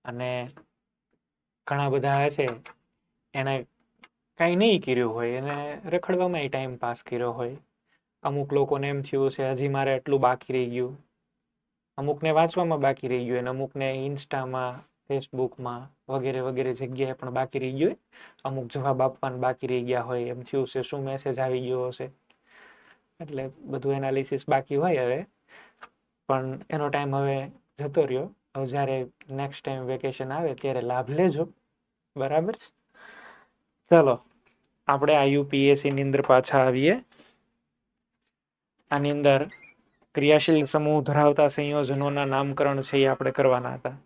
અને ઘણા બધા છે એને કાંઈ નહીં કર્યું હોય, એને રખડવામાં ટાઈમ પાસ કર્યો હોય. અમુક લોકોને એમ થયું છે હજી મારે એટલું બાકી રહી ગયું, અમુકને વાંચવામાં બાકી રહી ગયું, અને અમુકને ઇન્સ્ટામાં, ફેસબુકમાં વગેરે વગેરે જગ્યાએ પણ બાકી રહી ગયું. અમુક જવાબ આપવાના બાકી રહી ગયા હોય, એમ થયું છે શું મેસેજ આવી ગયો હશે, એટલે બધું એનાલિસિસ બાકી હોય હવે. પણ એનો ટાઈમ હવે જતો રહ્યો. હવે જ્યારે નેક્સ્ટ ટાઈમ વેકેશન આવે ત્યારે લાભ લેજો, બરાબર છે. ચલો આપણે આ યુપીએસસીની અંદર પાછા આવીએ. આની અંદર ક્રિયાશીલ સમૂહ ધરાવતા સંયોજનોના નામકરણ છે એ આપણે કરવાના હતા.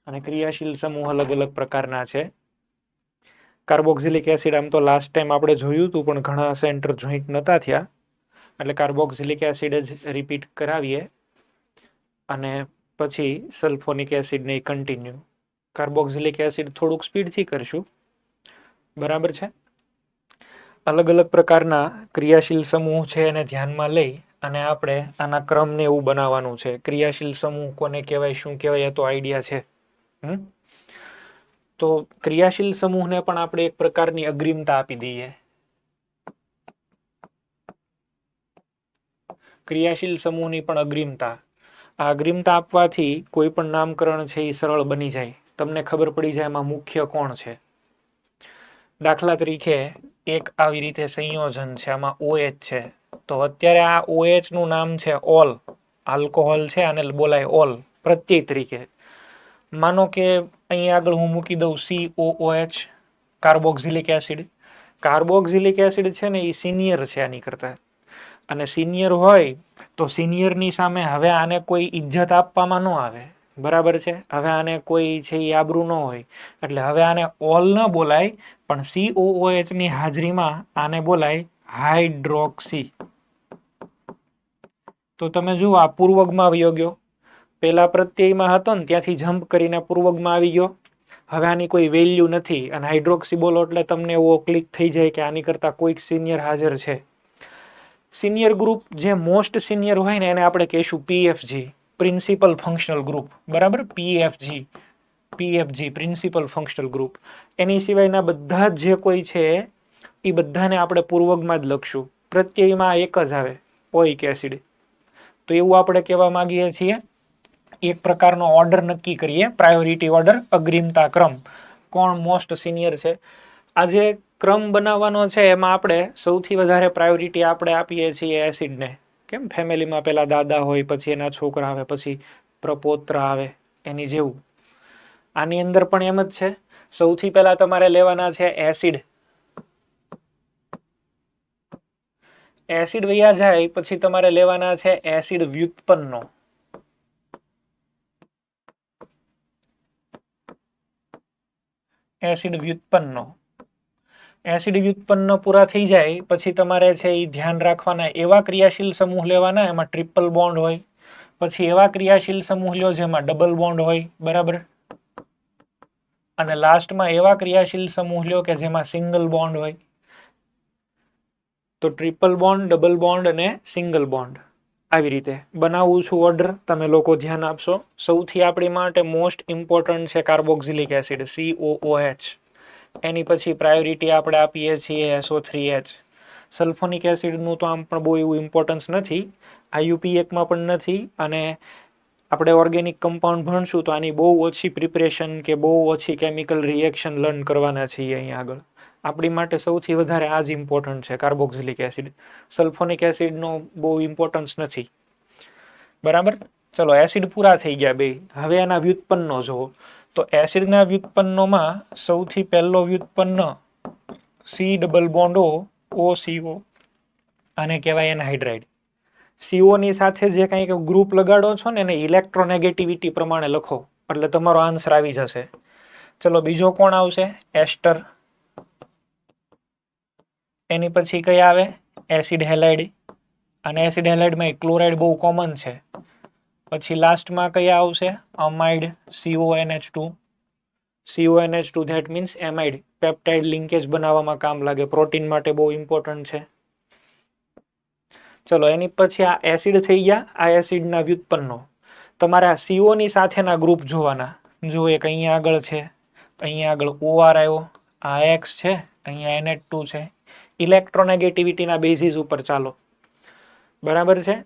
અને ક્રિયાશીલ સમૂહ અલગ અલગ પ્રકારના છે. કાર્બોક્સિલિક એસિડ આમ તો લાસ્ટ ટાઈમ આપણે જોયું હતું, પણ ઘણા સેન્ટર જોઈન્ટ નહોતા થયા, એટલે કાર્બોક્સિલિક એસિડ જ રિપીટ કરાવીએ. અને પછી સલ્ફોનિક એસિડને કન્ટિન્યુ. કાર્બોક્સિલિક એસિડ થોડુંક સ્પીડથી કરશું, બરાબર છે. અલગ અલગ પ્રકારના ક્રિયાશીલ સમૂહ છે એને ધ્યાનમાં લઈ અને આપણે આના ક્રમને એવું બનાવવાનું છે. ક્રિયાશીલ સમૂહ કોને કહેવાય, શું કહેવાય, એ તો આઈડિયા છે. તો ક્રિયાશીલ સમૂહને પણ આપણે એક પ્રકારની અગ્રિમતા આપી દઈએ. ક્રિયાશીલ સમૂહની પણ અગ્રિમતા. આ અગ્રિમતા આપવાથી કોઈ પણ નામકરણ છે એ સરળ બની જાય, તમને ખબર પડી જાય એમાં મુખ્ય કોણ છે. દાખલા તરીકે એક આવી રીતે સંયોજન છે, આમાં OH છે, તો અત્યારે આ OH નું નામ છે ઓલ. આલ્કોહોલ છે આને બોલાય ઓલ પ્રત્યય તરીકે. માનો કે અહીં આગળ હું મૂકી દઉં COOH, carboxylic acid. Carboxylic acid છે ને એ સિનિયર છે આની કરતા, અને સિનિયર હોય તો સિનિયરની સામે હવે આને કોઈ ઇજ્જત આપવામાં ન આવે, બરાબર છે. હવે આને કોઈ છે એ આબરૂ ન હોય, એટલે હવે આને ઓલ ન બોલાય, પણ COOH ની હાજરીમાં આને બોલાય હાઇડ્રોક્સી. તો તમે જુઓ આ પૂર્વગમાં વયો ગયો. પેલા પ્રત્યયમાં હતો ને ત્યાંથી જમ્પ કરીને પૂર્વગમાં આવી ગયો. હવે આની કોઈ વેલ્યુ નથી, અને હાઇડ્રોક્સી બોલો એટલે તમને એવો ક્લિક થઈ જાય કે આની કરતા કોઈક સિનિયર હાજર છે. સિનિયર ગ્રુપ જે મોસ્ટ સિનિયર હોય ને એને આપણે કહીશું PFG, પ્રિન્સિપલ ફંક્શનલ ગ્રુપ, બરાબર. PFG principal functional group. એની સિવાયના બધા જે કોઈ છે એ બધાને આપણે પૂર્વગમાં જ લખશું. પ્રત્યયમાં એક જ આવે, ઓઇક એસિડ. તો એવું આપણે કહેવા માંગીએ છીએ એક પ્રકારનો ઓર્ડર નક્કી કરીએ, પ્રાયોરિટી ઓર્ડર, અગ્રિમતા ક્રમ, કોણ મોસ્ટ સિનિયર છે. આ જે ક્રમ બનાવવાનો છે એમાં આપણે સૌથી વધારે પ્રાયોરિટી આપણે આપીએ છીએ એસિડને. કેમ ફેમિલીમાં પેલા દાદા હોય, પછી એના છોકરા આવે, પછી પ્રપોત્ર આવે, એની જેવું આની અંદર પણ એમ જ છે. સૌથી પહેલા તમારે લેવાના છે એસિડ. એસિડ વયા જાય પછી તમારે લેવાના છે એસિડ વ્યુત્પન્નો. એસિડ વ્યુત્પન્નો. એસિડ વ્યુત્પન્ન પૂરા થઈ જાય પછી તમારે છે એ ધ્યાન રાખવાના એવા ક્રિયાશીલ સમૂહ લેવાના એમાં ટ્રિપલ બોન્ડ હોય. પછી એવા ક્રિયાશીલ સમૂહ લ્યો જેમાં ડબલ બોન્ડ હોય, બરાબર. અને લાસ્ટમાં એવા ક્રિયાશીલ સમૂહ લ્યો કે જેમાં સિંગલ બોન્ડ હોય. તો ટ્રિપલ બોન્ડ, ડબલ બોન્ડ અને સિંગલ બોન્ડ આવી રીતે બનાવું છું ઓર્ડર, તમે લોકો ધ્યાન આપશો. સૌથી આપણી માટે મોસ્ટ ઇમ્પોર્ટન્ટ છે કાર્બોક્સિલિક એસિડ, COOH. એની પછી પ્રાયોરિટી આપણે આપીએ છીએ SO3H. સલ્ફોનિક એસિડનું તો આમ પણ બહુ એવું ઇમ્પોર્ટન્સ નથી, IUP1માં પણ નથી, અને આપણે ઓર્ગેનિક કમ્પાઉન્ડ ભણશું તો આની બહુ ઓછી પ્રિપરેશન કે બહુ ઓછી કેમિકલ રિએક્શન લર્ન કરવાના છીએ અહીંયા આગળ. આપણી માટે સૌથી વધારે આ જ ઇમ્પોર્ટન્ટ છે, કાર્બોક્સિલિક એસિડ. સલ્ફોનિક એસિડનો બહુ ઇમ્પોર્ટન્સ નથી, બરાબર. ચલો એસિડ પૂરા થઈ ગયા બે. હવે એના વ્યુત્પન્નો જુઓ. તો એસિડના વ્યુત્પન્નોમાં સૌથી પહેલો વ્યુત્પન્ન C ડબલ બોન્ડ OCO, આને કહેવાય એનહાઇડ્રાઇડ. CO ની સાથે જે કંઈક ગ્રુપ લગાડો છો ને એને ઇલેક્ટ્રોનેગેટિવિટી પ્રમાણે લખો એટલે તમારો આન્સર આવી જશે. ચલો બીજો કોણ આવશે? એસ્ટર. એની પછી કઈ આવે? Acid halide. અને એસિડ હેલાઇડમાં ક્લોરાઇડ બહુ કોમન છે. પછી લાસ્ટમાં કયા આવશે? અમાઇડ, CONH2. CONH2 that means amide, peptide linkage બનાવવામાં કામ લાગે, પ્રોટીન માટે બહુ ઇમ્પોર્ટન્ટ છે. ચલો એની પછી આ એસિડ થઈ ગયા. આ એસિડના વ્યુત્પન્નો તમારે આ CO ની સાથેના ગ્રુપ જોવાના. જો એક અહીંયા આગળ છે, અહીંયા આગળ OR આવ્યો, આ X છે, અહીંયા NH2 છે. ઇલેક્ટ્રોનેગેટિવિટીના બેઝિસ ઉપર ચાલો, બરાબર છે.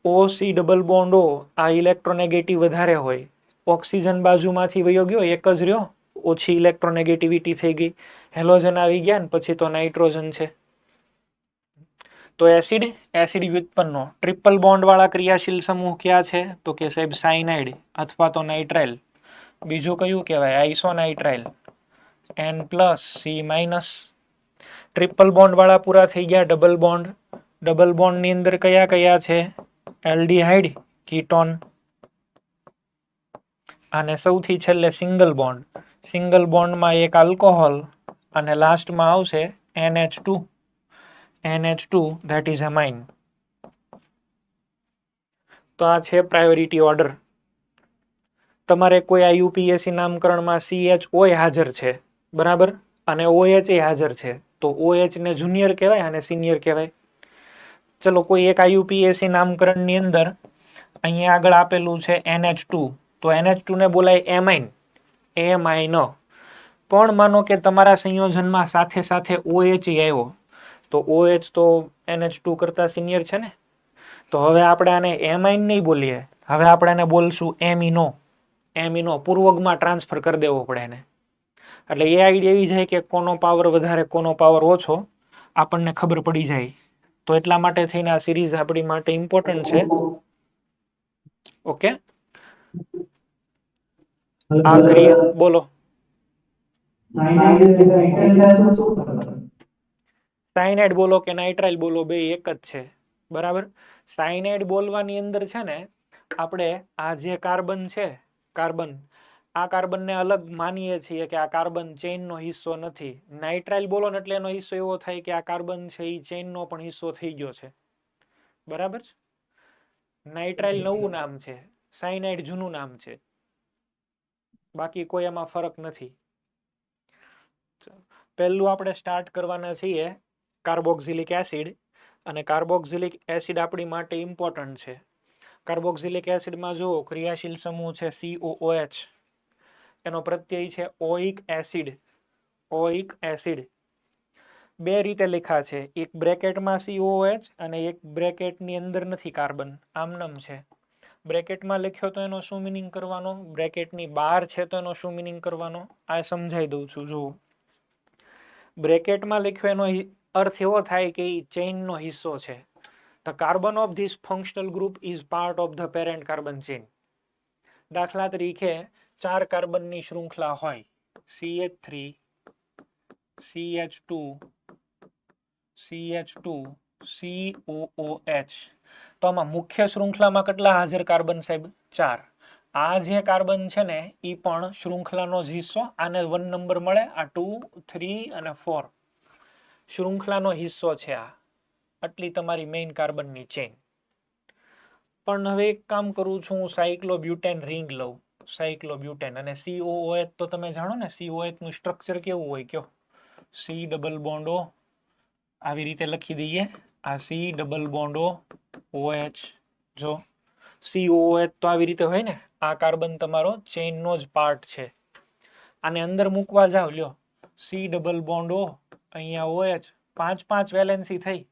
OC ડબલ બોન્ડ O આ ઇલેક્ટ્રોનેગેટિવ વધારે હોય, ઓક્સિજન બાજુમાંથી વયો ગયો, એક જ રહ્યો, ઓછી ઇલેક્ટ્રોનેગેટિવિટી થઈ ગઈ, હેલોજન આવી ગયા ને પછી તો નાઇટ્રોજન છે. તો એસિડ વ્યુત્પન્નો ટ્રિપલ બોન્ડ વાળા ક્રિયાશીલ સમૂહ ક્યાં છે? તો કે સાહેબ સાયનાઇડ અથવા તો નાઇટ્રાઇલ. બીજું કયું કહેવાય? આઇસોનાઇટ્રાઇલ N+C-. ટ્રિપલ બોન્ડ વાળા પૂરા થઈ ગયા. ડબલ બોન્ડ ની અંદર કયા કયા છે? એલ્ડિહાઇડ, કીટોન, અને સૌથી છેલ્લે સિંગલ બોન્ડમાં એક આલ્કોહોલ અને લાસ્ટમાં આવશે NH2 that is amine. તો આ છે પ્રાયોરિટી ઓર્ડર. તમારે કોઈ IUPAC નામકરણમાં CHO હાજર છે, બરાબર, અને OH હાજર છે, તો OH ને જુનિયર કહેવાય અને સિનિયર કહેવાય. ચલો કોઈ એક IUPAC નામકરણની અંદર અહીંયા આગળ આપેલું છે NH2, તો NH2 ને બોલાય એમાઇન, પણ માનો કે તમારા સંયોજનમાં સાથે સાથે OH આવ્યો, તો OH તો NH2 કરતા સિનિયર છે ને. તો હવે આપણે આને એમાઇન નહીં બોલીએ, હવે આપણે આને બોલશું એમિનો. પૂર્વગમાં ટ્રાન્સફર કરી દેવો પડે એને. એટલે એ આઈડિયા એવી જાય કે કોનો પાવર વધારે કોનો પાવર ઓછો આપણને ખબર પડી જાય. તો એટલા માટે થઈને આ સિરીઝ આપણી માટે ઇમ્પોર્ટન્ટ છે. ઓકે, આ ક્રિયા બોલો. સાયનાઇડ બોલો કે નાઇટ્રાઇલ બોલો, બે એક જ છે, બરાબર. સાયનાઇડ બોલવાની અંદર છે ને આપણે આ જે કાર્બન છે, આ કાર્બનને અલગ માનીએ છીએ કે આ કાર્બન ચેઇનનો હિસ્સો નથી. નાઇટ્રાઇલ બોલો ને એટલે એનો હિસ્સો એવો થાય કે આ કાર્બન છે એ ચેઇનનો પણ હિસ્સો થઈ ગયો છે, બરાબર. નાઇટ્રાઇલ નવું નામ છે, સાયનાઇડ જૂનું નામ છે, બાકી કોઈ એમાં ફરક નથી. પહેલું આપણે સ્ટાર્ટ કરવાના છીએ કાર્બોક્સિલિક એસિડ, અને કાર્બોક્સિલિક એસિડ આપણી માટે ઇમ્પોર્ટન્ટ છે. કાર્બોક્સિલિક એસિડમાં જો ક્રિયાશીલ સમૂહ છે COOH, એનો પ્રત્યય છે ઓઇક એસિડ. બે રીતે લખ્યા છે, એક બ્રેકેટમાં COOH અને એક બ્રેકેટની અંદર નથી, કાર્બન આમનમ છે. બ્રેકેટમાં લખ્યો તો એનો શું મિનિંગ કરવાનો, બ્રેકેટની બહાર છે તો એનો શું મિનિંગ કરવાનો, આ સમજાઈ દઉં છું. જુઓ, બ્રેકેટમાં લખ્યો એનો અર્થ એવો થાય કે એ ચેઇનનો હિસ્સો છે. The carbon of this functional group is part of the parent carbon chain. દાખલા તરીકે 4 કાર્બનની શૃંખલા હોય, CH3, CH2, COOH. તો આમાં મુખ્ય શૃંખલામાં કેટલા હાજર કાર્બન સાહેબ? 4. આ જે કાર્બન છે ને એ પણ શૃંખલાનો જ હિસ્સો, આને 1 નંબર મળે, આ 2, 3 અને 4 શૃંખલાનો હિસ્સો છે. આ આટલી તમારી મેઇન કાર્બનની ચેઇન. પણ હવે એક કામ કરું છું, હું સાયક્લોબ્યુટેન રિંગ લઉં, સાયક્લોબ્યુટેન, અને COOH તો તમે જાણો ને COOH નું સ્ટ્રક્ચર કેવું હોય, કયો? C ડબલ બોન્ડ O, આવી રીતે લખી દઈએ, આ C ડબલ બોન્ડ OH. જો COOH તો આવી રીતે હોય ને, આ કાર્બન તમારો ચેઇનનો જ પાર્ટ છે. આને અંદર મૂકવા જાવ, લ્યો C ડબલ બોન્ડ O, અહીંયા OH, 5 વેલેન્સી થઈ.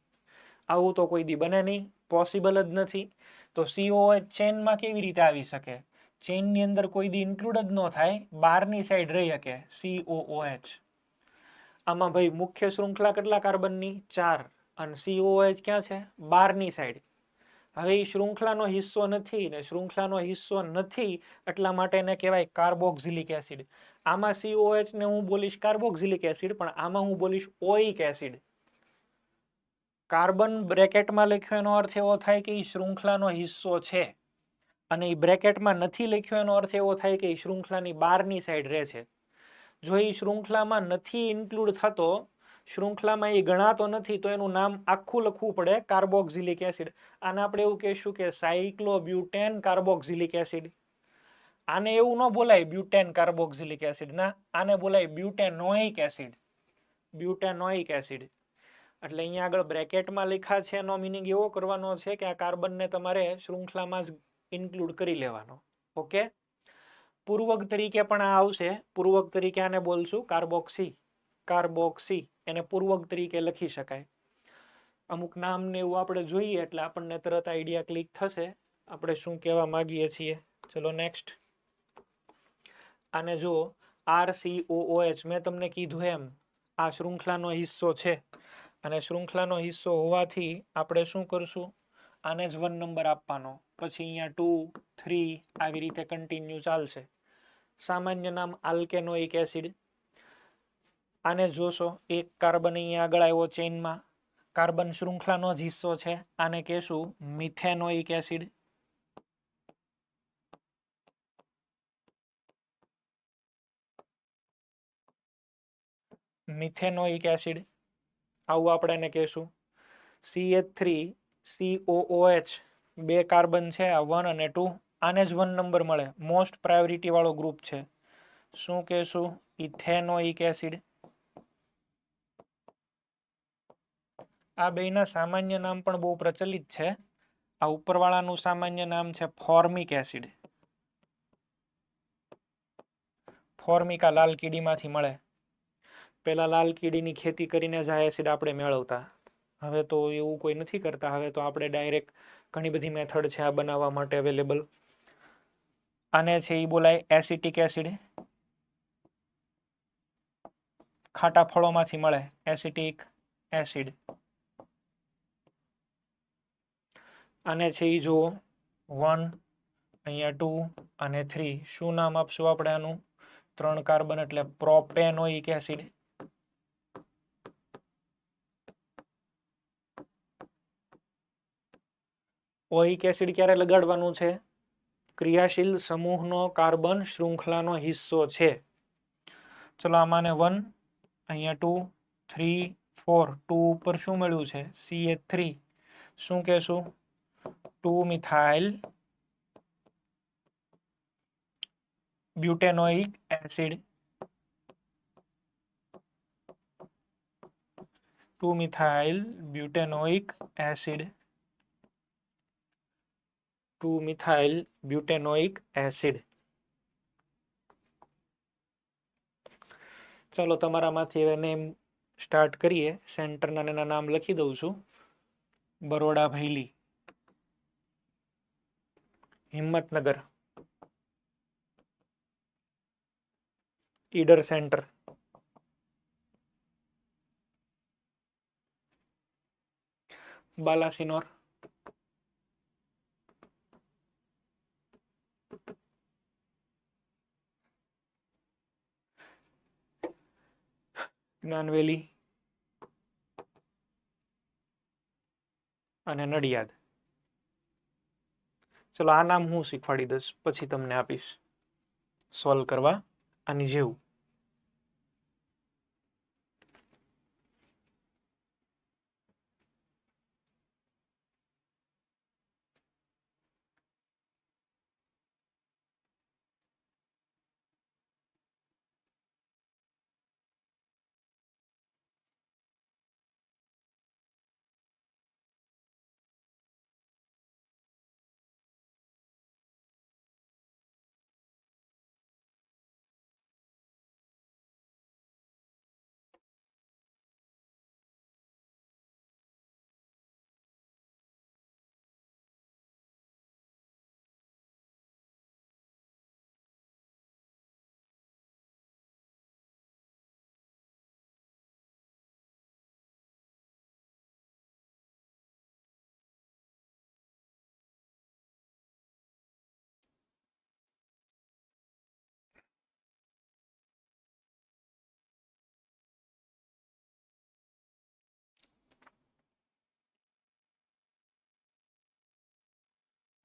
આવું તો કોઈ દી બને નહીં, પોસિબલ જ નથી. તો COOH ચેઇનમાં કેવી રીતે આવી શકે? ચેઇનની અંદર કોઈ દી ઇન્ક્લુડ જ ન થાય, બહારની સાઈડ રહી શકે COOH. આમાં ભાઈ મુખ્ય શૃંખલા કેટલા કાર્બનની? 4, અને COOH ક્યાં છે? બહારની સાઈડ. હવે એ શૃંખલાનો હિસ્સો નથી, ને શૃંખલાનો હિસ્સો નથી એટલા માટે એને કહેવાય કાર્બોક્સિલિક એસિડ. આમાં COOH ને હું બોલીશ કાર્બોક્સિલિક એસિડ, પણ આમાં હું બોલીશ ઓઇક એસિડ. કાર્બન બ્રેકેટમાં લખ્યો એનો અર્થ એવો થાય કે એ શૃંખલાનો હિસ્સો છે, અને એ બ્રેકેટમાં નથી લખ્યો એનો અર્થ એવો થાય કે એ શૃંખલાની બહારની સાઈડ રહે છે. જો એ શૃંખલામાં નથી ઇન્ક્લુડ થતો, શૃંખલામાં એ ગણાતો નથી, તો એનું નામ આખું લખવું પડે કાર્બોક્સિલિક એસિડ. આને આપણે એવું કહીશું કે સાયક્લોબ્યુટેન કાર્બોક્સિલિક એસિડ. આને એવું ન બોલાય બ્યુટેન કાર્બોક્સિલિક એસિડ, ના, આને બોલાય બ્યુટેનોઇક એસિડ. બ્યુટેનોઇક એસિડ. એટલે અહીંયા આગળ બ્રેકેટમાં લખ્યા છે એનો મિનિંગ એવો કરવાનો છે કે આ કાર્બનને તમારે શૃંખલામાં જ ઇન્ક્લુડ કરી લેવાનો. ઓકે, પૂર્વક તરીકે પણ આ આવશે. પૂર્વક તરીકે આને બોલશું કાર્બોક્સી. કાર્બોક્સી એને પૂર્વક તરીકે લખી શકાય. અમુક નામ ને એવું આપણે જોઈએ એટલે આપણને તરત આઈડિયા ક્લિક થશે આપણે શું કહેવા માંગીએ છીએ. ચલો નેક્સ્ટ. આને જુઓ RCOOH. મેં તમને કીધું એમ આ શૃંખલાનો હિસ્સો છે અને શૃંખલાનો હિસ્સો હોવાથી આપણે શું કરશું, આને જ 1 નંબર આપવાનો, પછી અહીંયા 2 3 આવી રીતે કન્ટિન્યુ ચાલશે. સામાન્ય નામ આલ્કેનોઇક એસિડ. આને જોશો એક કાર્બન અહીંયા આગળ આવ્યો ચેઇનમાં, કાર્બન શૃંખલાનો જ હિસ્સો છે. આને કહેશું મિથેનોઇક એસિડ. મિથેનોઇક એસિડ આવું આપણે એને કહેશું. CH3COOH 2 કાર્બન છે આ 1 અને 2. આને જ 1 નંબર મળે. મોસ્ટ પ્રાયોરિટી વાળો ગ્રુપ છે. શું કહેશું? Ethanoic acid. આ બેના સામાન્ય નામ પણ બહુ પ્રચલિત છે. આ ઉપરવાળાનું સામાન્ય નામ છે ફોર્મિક એસિડ. ફોર્મિકા લાલ કીડીમાંથી મળે. પેલા લાલ કીડીની ખેતી કરીને જ આ એસિડ આપણે મેળવતા. હવે તો એવું કોઈ નથી કરતા. હવે તો આપણે ડાયરેક્ટ ઘણી બધી મેથડ છે આ બનાવવા માટે અવેલેબલ. આને છે એ બોલાય એસિટિક એસિડ. ખાટા ફળોમાંથી મળે એસિટિક એસિડ. આને છે એ જુઓ 1 અહીંયા 2 અને 3. શું નામ આપશું આપણે આનું? 3 કાર્બન એટલે પ્રોપેનોઇક એસિડ. ઓઇક એસિડ ક્યારે લગાડવાનું છે? ક્રિયાશીલ સમૂહનો કાર્બન શૃંખલાનો હિસ્સો છે. ચલો આમાંને 1 અહીંયા 2 3 4. 2 ઉપર શું મળ્યું છે? CH3. શું કહેશું? 2 methyl બ્યુટેનોઇક acid. 2 methyl બ્યુટેનોઇક acid. 2 methyl બ્યુટેનોઇક acid. ચલો તમારામાંથી હવે નેમ સ્ટાર્ટ કરીએ. સેન્ટરના એના નામ લખી દઉં છું. બરોડા ભૈલી, હિંમતનગર, ઈડર સેન્ટર, બાલાસિનોર, જ્ઞાનવેલી અને નડિયાદ. ચલો આ નામ હું શીખવાડી દઈશ પછી તમને આપીશ સોલ્વ કરવા આની જેવું.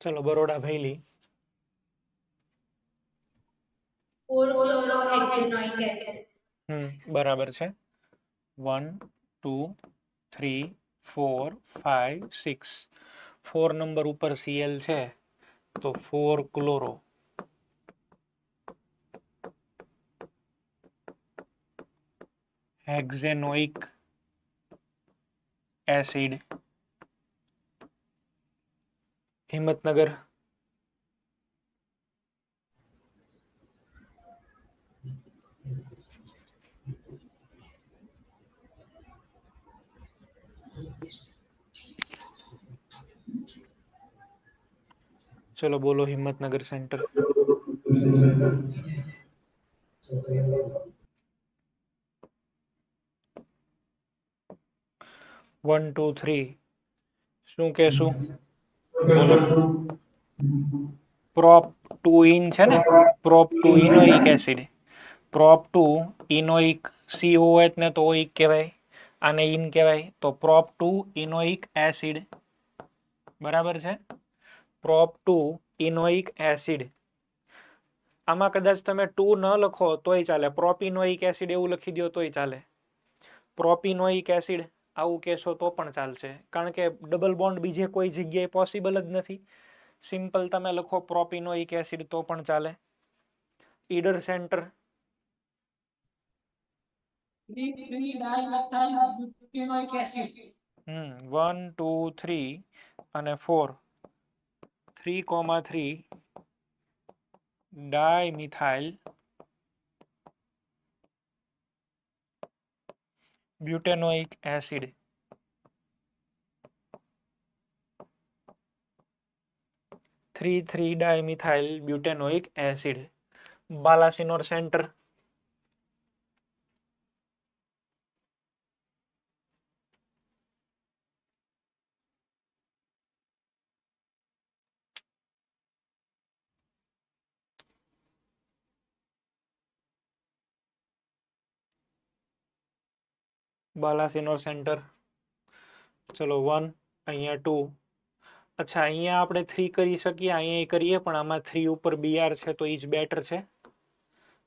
ચલો બરોડા ભૈલી 4-chlorohexanoic acid. બરાબર છે. 1 2 3 4 5 6. 4 નંબર ઉપર Cl છે તો 4 ક્લોરો. હેક્ઝેનોઇક એસિડ, હિંમતનગર. ચલો બોલો હિંમતનગર સેન્ટર. 1 2 3 શું કહેશું? બોલો. પ્રોપ 2 ઇન છે ને, prop 2 enoic acid. Prop 2 ઇનોઇક COH ને તો ઓઇક કહેવાય, આને ઇન કહેવાય, તો પ્રોપ 2 ઇનોઇક એસિડ. બરાબર છે. Prop 2 enoic acid. આમાં કદાચ તમે 2 ન લખો તોય ચાલે, પ્રોપિનોઇક એસિડ એવું લખી દો તોય ચાલે. પ્રોપિનોઇક એસિડ આવું કહેશો તો પણ ચાલશે, કારણ કે ડબલ બોન્ડ બીજે કોઈ જગ્યાએ પોસિબલ જ નથી. સિમ્પલ તમે લખો પ્રોપિનોઇક એસિડ તો પણ ચાલે. ઈડર સેન્ટર 1 2 3 અને 4 3,3 dimethyl બ્યુટેનોઇક acid. 3,3 dimethyl બ્યુટેનોઇક acid. Balasinor centre Balasinor centre. ચલો 1 અહીંયા 2. અચ્છા અહીંયા આપણે 3 કરી શકીએ, અહીંયા કરીએ, પણ આમાં 3 ઉપર BR છે તો ઈ જ બેટર છે.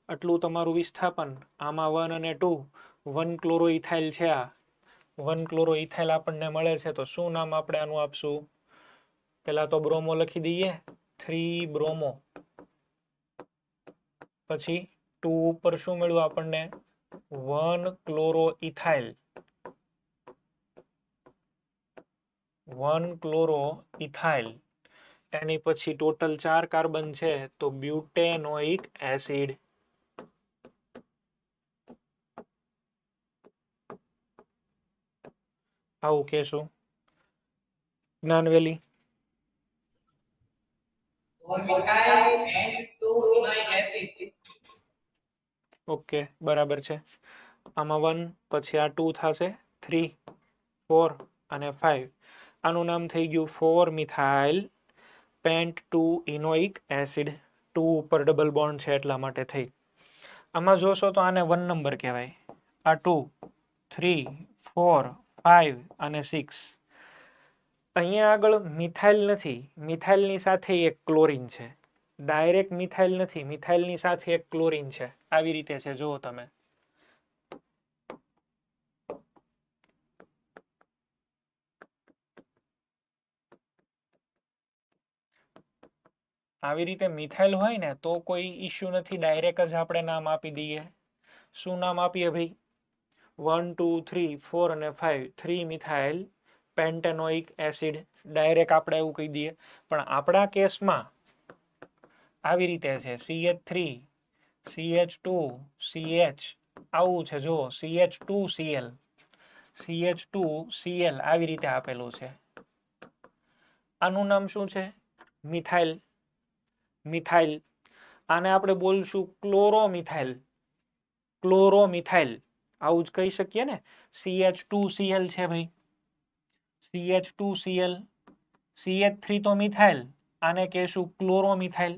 આટલું તમારું વિસ્થાપન. આમાં 1 અને 2 1 ક્લોરોઇથાઇલ છે. આ 1 ક્લોરોઇથાઇલ આપણને મળે છે, તો શું નામ આપણે આનું આપશું? પહેલા તો બ્રોમો લખી દઈએ, 3 બ્રોમો. પછી 2 ઉપર શું મળ્યું આપણને? 1 ક્લોરોઇથાઇલ. 1 ક્લોરોઇથાઇલ. એની પછી ટોટલ 4 કાર્બન છે, તો બ્યુટેનોઇક એસિડ. આવું કહેશું. જ્ઞાનવેલી ઓકે બરાબર છે. આમાં 1 પછી આ 2 થશે, 3 4 અને 5. આનું નામ થઈ ગયું 4 મિથાઇલ પેન્ટ 2 ઇનોઇક એસિડ. 2 ઉપર ડબલ બોન્ડ છે એટલા માટે થઈ. આમાં જોશો તો આને 1 નંબર કહેવાય. આ 2 3 4 5 અને 6. અહીંયા આગળ મિથાઇલ નથી, મિથાઇલની સાથે એક ક્લોરીન છે. ડાયરેક્ટ મિથાઇલ નથી, મિથાઇલની સાથે એક ક્લોરીન છે. આવી રીતે છે, જુઓ તમે. આવી રીતે મિથાઇલ હોય ને તો કોઈ ઇશ્યુ નથી, ડાયરેક્ટ જ આપણે નામ આપી દઈએ. શું નામ આપીએ ભાઈ? 1 2 3 4 અને 5 3 મિથાઇલ પેન્ટેનોઇક એસિડ. ડાયરેક્ટ આપણે એવું કહી દઈએ. પણ આપણા કેસમાં આવી રીતે છે, CH3 CH2 CH આવું છે, જો CH2Cl CH2Cl આવી રીતે આપેલું છે. આનું નામ શું છે? મિથાઇલ. મિથાઇલ. આને આપણે બોલશું ક્લોરોમિથાઇલ. ક્લોરોમિથાઇલ આવું જ કહી શકીએ ને. CH2Cl છે ભાઈ, CH2Cl. CH3 તો મિથાઇલ, આને કહેશું ક્લોરોમિથાઇલ.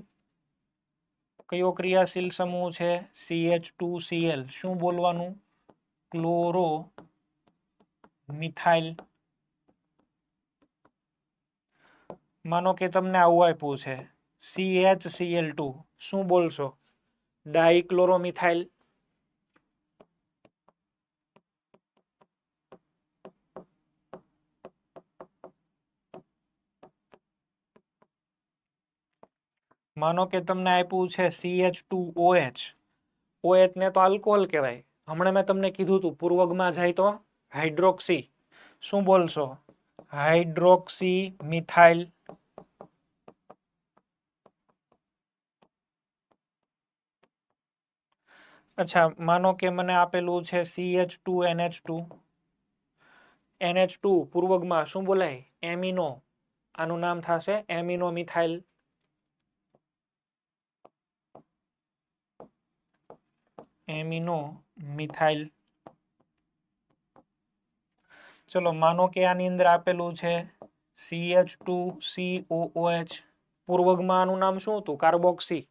કયો ક્રિયાશીલ સમૂહ છે? CH2Cl. શું બોલવાનું? ક્લોરોમિથાઇલ. માનો કે તમને આવું આપ્યું છે CHCl2, શું બોલશો? ડાઇક્લોરોમિથાઇલ. માનો કે તમને આપ્યું છે CH2OH. OH ને તો આલ્કોહોલ કહેવાય. હમણાં મેં તમને કીધું હતું પૂર્વગમાં જાય તો હાઇડ્રોક્સી. શું બોલશો? Hydroxy methyl. અચ્છા માનો કે મને આપેલું છે CH2NH2. NH2 પૂર્વગમાં શું બોલાય? એમિનો. આનું નામ થશે એમિનો મિથાઇલ. Amino methyl. ચલો માનો કે આની અંદર આપેલું છે CH2COOH. પૂર્વગમાં આનું નામ શું હતું? કાર્બોક્સી.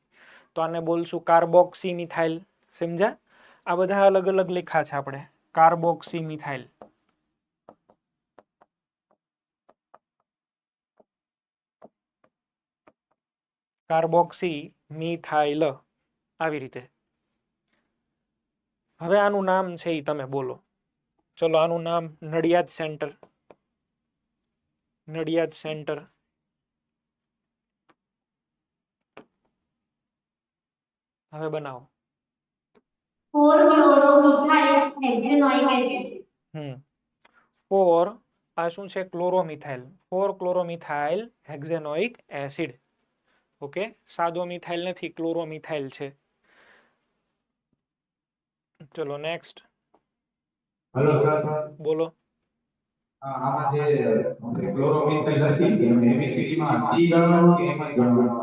તો આને બોલશું કાર્બોક્સી મિથાઇલ. સમજ્યા? આ બધા અલગ અલગ લખ્યા છે આપણે. Carboxy methyl. કાર્બોક્સી મિથાઇલ આવી રીતે. હવે આનું નામ છે એ તમે બોલો. ચલો આનું નામ નડિયાદ સેન્ટર. નડિયાદ સેન્ટર. હવે બનાવો. 4-ક્લોરોમિથાઇલ હેક્ઝેનોઇક એસિડ. 4 આ શું છે? ક્લોરોમિથાઇલ. 4-ક્લોરોમિથાઇલ હેક્ઝેનોઇક એસિડ. ઓકે, સાદો મિથાઇલ નથી, ક્લોરોમિથાઇલ છે. ચલો નેક્સ્ટ. Hello sir. બોલો. આમાં જે ક્લોરોમિથાઇલ લખી કે એબીસીડી માં સી ગણવાનો કે એમ જ ગણવાનો?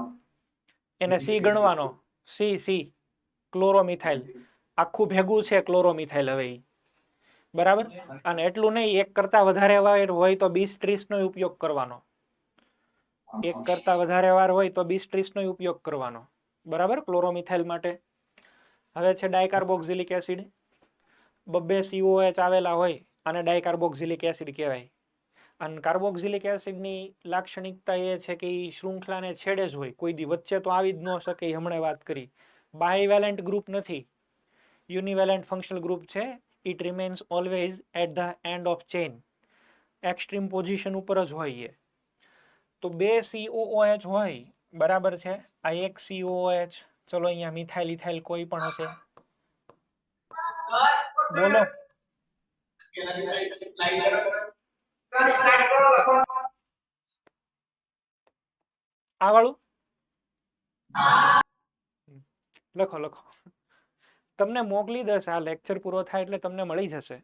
એને સી ગણવાનો. સી ક્લોરોમિથાઇલ આખું ભેગું છે ક્લોરોમિથાઇલ. હવે બરાબર. અને એટલું નહીં, એક કરતા વધારે વાર હોય તો 20-30 નો ઉપયોગ કરવાનો. એક કરતા વધારે વાર હોય તો 20-30 નો ઉપયોગ કરવાનો. બરાબર, ક્લોરોમિથાઇલ માટે. હવે છે ડાયકાર્બોક્સિલિક એસિડ. 2 COH આવેલા હોય અને ડાયકાર્બોક્સિલિક એસિડ કહેવાય. અને કાર્બોક્સિલિક એસિડની લાક્ષણિકતા એ છે કે એ શૃંખલાને છેડે જ હોય, કોઈ દી વચ્ચે તો આવી જ ન શકે. હમણાં વાત કરી, બાયવેલેન્ટ ગ્રુપ નથી, યુનિવેલેન્ટ ફંક્શનલ ગ્રુપ છે. It remains always at the end of chain. Extreme position ઉપર જ હોય. તો 2 COOH હોય. બરાબર છે. આ એક COOH. ચલો અહીંયા મિથાઇલ ઇથાઇલ કોઈ પણ હશે. બોલો. આ વાળું લખો. તમને મોકલી દેશે. આ લેક્ચર પૂરો થાય એટલે તમને મળી જશે.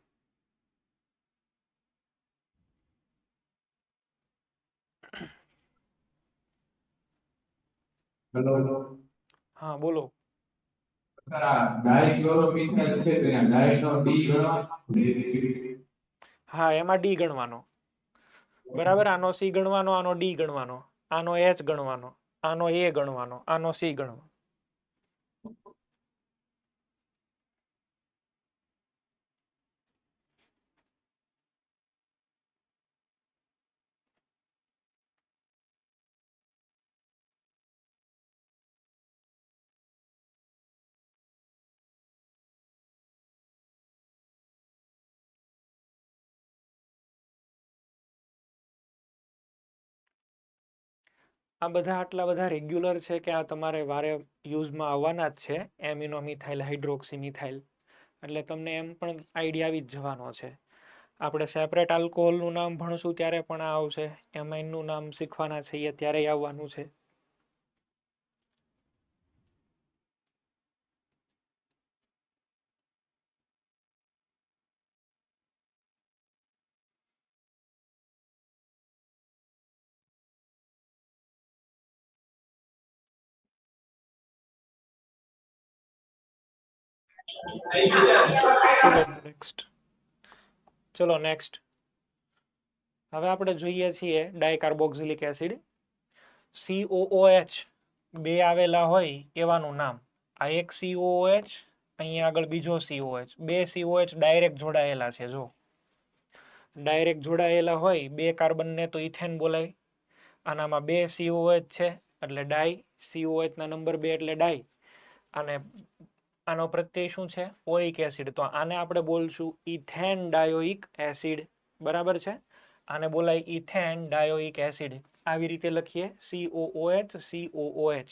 હેલો. હા બોલો. સર આ ડાયક્લોરોમિથાઇલ છે તો અહીંયા ડાય નો ડી ગણવાનો એબીસીડી? હા, એમાં ડી ગણવાનો. બરાબર. આનો સી ગણવાનો, આનો ડી ગણવાનો, આનો એચ ગણવાનો, આનો એ ગણવાનો, આનો સી ગણવાનો. આ બધા આટલા બધા રેગ્યુલર છે કે આ તમારે વારે યુઝમાં આવવાના જ છે. Amino methyl, hydroxy methyl. એટલે તમને એમ પણ આઈડિયા આવી જ જવાનો છે. આપણે સેપરેટ આલ્કોહોલનું નામ ભણશું ત્યારે પણ આ આવશે. એમાઇનનું નામ શીખવાના છીએ ત્યારે આવવાનું છે. ચલો નેક્સ્ટ. હવે આપણે જોઈએ છીએ ડાયકાર્બોક્સિલિક એસિડ. COOH 2 આવેલા હોય એવાનું નામ. આ એક COOH, અહીંયા આગળ બીજો COH. 2 COH ડાયરેક્ટ જોડાયેલા છે. જો ડાયરેક્ટ જોડાયેલા હોય 2 કાર્બનને તો ઇથેન બોલાય. આનામાં 2 COH છે એટલે ડાય. COH ના નંબર 2 એટલે ડાય. અને આનો પ્રત્યય શું છે? ઓઇક એસિડ. તો આને આપણે બોલશું ઇથેન ડાયોઇક એસિડ. બરાબર છે. આને બોલાય ઇથેન ડાયોઇક એસિડ. આવી રીતે લખીએ COOH COOH.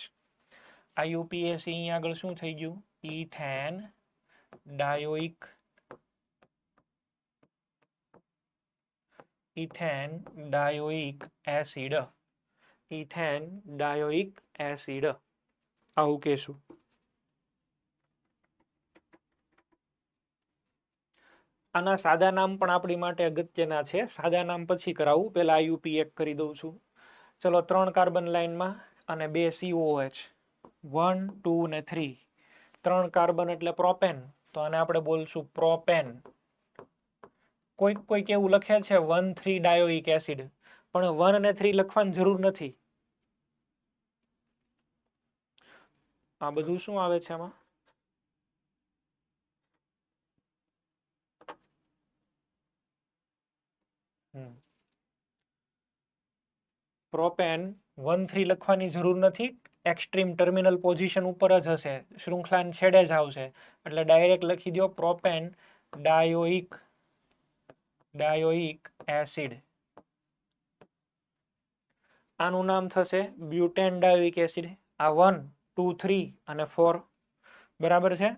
IUPAC અહીંયા આગળ શું થઈ ગયું? Ethane dioic acid. Ethane dioic acid આવું કહેશું. આના સાદા નામ પણ આપણી માટે અગત્યના છે. સાદા નામ પછી કરાવું, પહેલા IUP એક કરી દઉં છું. ચલો 3 કાર્બન લાઇનમાં અને 2 COH 1 2 ને 3. 3 કાર્બન એટલે પ્રોપેન તો આને આપણે બોલશું પ્રોપેન. કોઈક એવું લખે છે 1,3 ડાયોઇક એસિડ, પણ 1 અને 3 લખવાની જરૂર નથી. આ બધું શું આવે છે આમાં? પ્રોપેન 1,3 લખવાની જરૂર નથી. એક્સ્ટ્રીમ ટર્મિનલ પોઝિશન ઉપર જ હશે, શૃંખલાની છેડે જ આવશે, એટલે ડાયરેક્ટ લખી દો પ્રોપેન ડાયોઇક એસિડ. આનું નામ થશે બ્યુટેન ડાયોઇક એસિડ. આ 1, 2, 3 અને 4 બરાબર છે.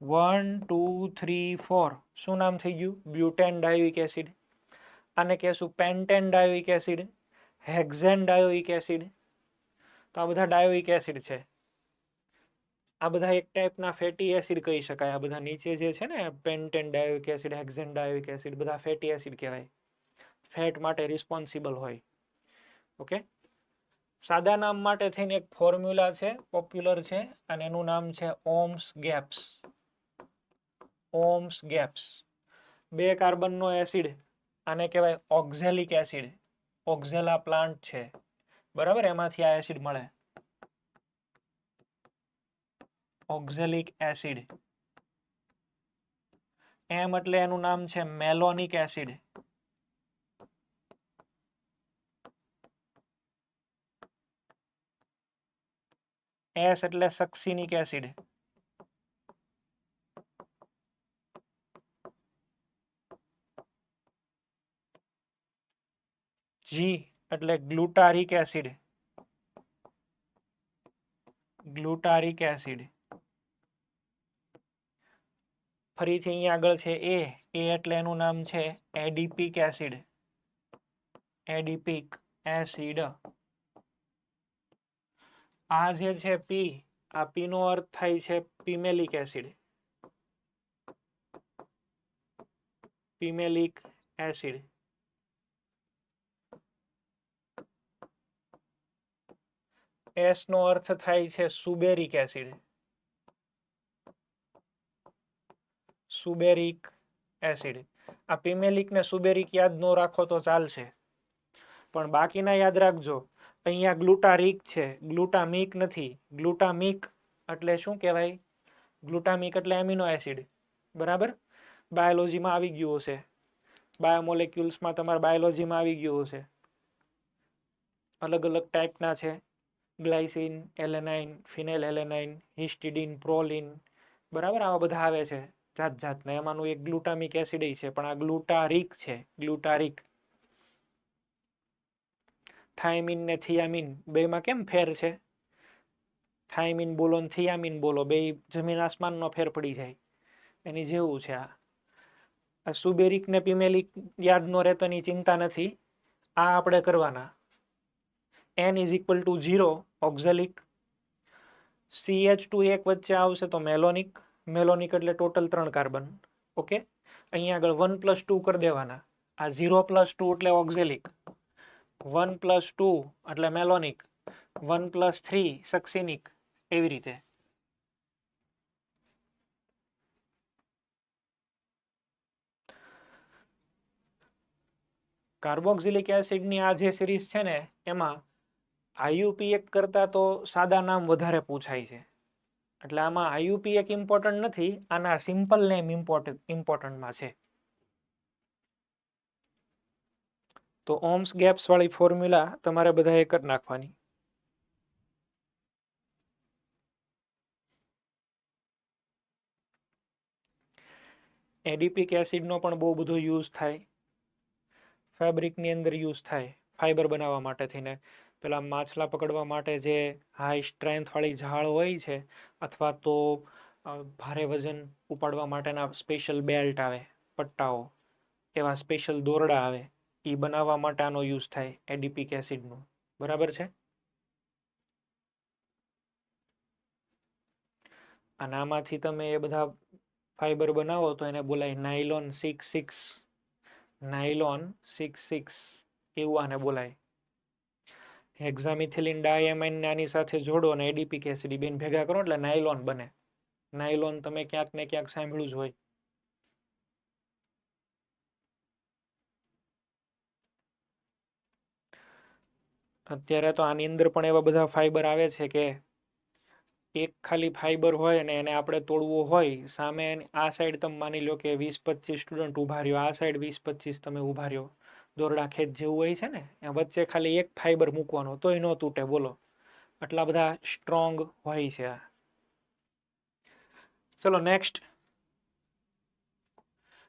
1, 2, 3, 4 શું નામ થઈ ગયું? Butane dioic acid. આને કહેશું pentane dioic acid, hexane dioic acid. તો આ બધા ડાયોઇક એસિડ છે. આ બધા એક ટાઈપના ફેટી એસિડ કહી શકાય. આ બધા નીચે જે છે ને pentane dioic acid, hexane dioic acid, બધા ફેટી એસિડ કહેવાય. ફેટ માટે રિસ્પોન્સિબલ હોય. ઓકે, સાદા નામ માટે થઈને એક ફોર્મ્યુલા છે, પોપ્યુલર છે, અને એનું નામ છે ઓમ્સ ગેપ્સ. ઓમ્સ ગેપ્સ. 2 કાર્બનનો એસિડ, આને કહેવાય ઓક્ઝેલિક એસિડ. ઓક્ઝેલા પ્લાન્ટ છે, બરાબર, એમાંથી આ એસિડ મળે. Oxalic acid. એમ એટલે એનું નામ છે મેલોનિક એસિડ. એસ એટલે સક્સિનિક એસિડ. જી એટલે ગ્લુટારિક એસિડ. ગ્લુટારિક એસિડ. ફરીથી અહીંયા આગળ છે એ એટલે એનું નામ છે એડિપિક એસિડ. એડિપિક એસિડ. આ જે છે પી, આ પી નો અર્થ થાય છે પીમેલિક એસિડ. પીમેલિક એસિડ. એસ નો અર્થ થાય છે સુબેરિક એસિડ. સુબેરિક એસિડ. આ પીમેલિક ને સુબેરિક યાદ ન રાખો તો ચાલશે, પણ બાકીના યાદ રાખજો. અહીંયા ગ્લુટારિક છે, ગ્લુટામિક નથી. ગ્લુટામિક એટલે શું કહેવાય? ગ્લુટામિક એટલે એમિનો એસિડ. બરાબર, બાયોલોજીમાં આવી ગયું હશે, બાયોમોલેક્યુલ્સમાં તમારા બાયોલોજીમાં આવી ગયું હશે. અલગ અલગ ટાઈપના છે, ગ્લાયસિન, એલેનાઇન, ફિનાઇલ એલેનાઇન, હિસ્ટિડીન, પ્રોલિન, બરાબર, આવા બધા આવે છે જાત જાતના. એમાંનું એક ગ્લુટામિક એસિડ છે, પણ આ ગ્લુટારિક છે. ગ્લુટારિક. થાઇમિન ને થિયામિન બેમાં કેમ ફેર છે? થાઇમિન બોલો ને થિયામિન બોલો, બે જમીન આસમાનનો ફેર પડી જાય. એની જેવું છે આ સુબેરિક ને પીમેલિક યાદ ન રહેતાની ચિંતા નથી, આ આપણે કરવાના. n = 0 oxalic. CH2 એક વચ્ચે આવશે તો મેલોનિક. મેલોનિક એટલે ટોટલ 3 કાર્બન. ઓકે, અહીંયા આગળ 1 + 2 કરી દેવાના. આ 0 + 2 એટલે ઓક્ઝેલિક, 1 + 2 એટલે મેલોનિક, 1 + 3 સક્સિનિક. એવી રીતે. કાર્બોક્સિલિક એસિડની આ જે સિરીઝ છે ને, એમાં IUPAC કરતા તો સાદા નામ વધારે પૂછાય છે, એટલે આમાં IUPAC ઇમ્પોર્ટન્ટ નથી, આના સિમ્પલ નેમ ઇમ્પોર્ટન્ટમાં છે. તો ઓમ્સ ગેપ્સ વાળી ફોર્મ્યુલા તમારે બધાએ કરી નાખવાની. એડિપિક એસિડનો પણ બહુ બધો યુઝ થાય, ફેબ્રિકની અંદર યુઝ થાય, ફાઈબર બનાવવા માટે થઈને. પેલા માછલા પકડવા માટે જે હાઈ સ્ટ્રેન્થ વાળી ઝાળ હોય છે, અથવા તો ભારે વજન ઉપાડવા માટેના સ્પેશિયલ બેલ્ટ આવે, પટ્ટાઓ, એવા સ્પેશિયલ દોરડા આવે, એ બનાવવા માટે આનો યુઝ થાય એડિપિક એસિડનો. બરાબર છે. અને આમાંથી તમે એ બધા ફાઈબર બનાવો તો એને બોલાય નાયલોન 6,6. નાયલોન 6,6 એવું આને બોલાય. હેક્ઝામિથિલિન ડાયએમાઇન આની સાથે જોડો અને એડિપિક એસિડ બેન ભેગા કરો એટલે નાયલોન બને. નાયલોન તમે ક્યાંક ને ક્યાંક સાંભળ્યું જ હોય. અત્યારે તો આની અંદર પણ એવા બધા ફાઈબર આવે છે કે એક ખાલી ફાઈબર હોય ને એને આપણે તોડવું હોય, સામે આ સાઈડ તમે માની લો કે 20-25 સ્ટુડન્ટ ઊભા રહ્યો, આ સાઈડ 20-25 તમે ઊભા રહ્યો, દોરડા ખેંચ જેવું હોય છે ને, એ વચ્ચે ખાલી એક ફાઈબર મૂકવાનો તોય ન તૂટે. બોલો, આટલા બધા સ્ટ્રોંગ હોય છે આ. ચલો નેક્સ્ટ.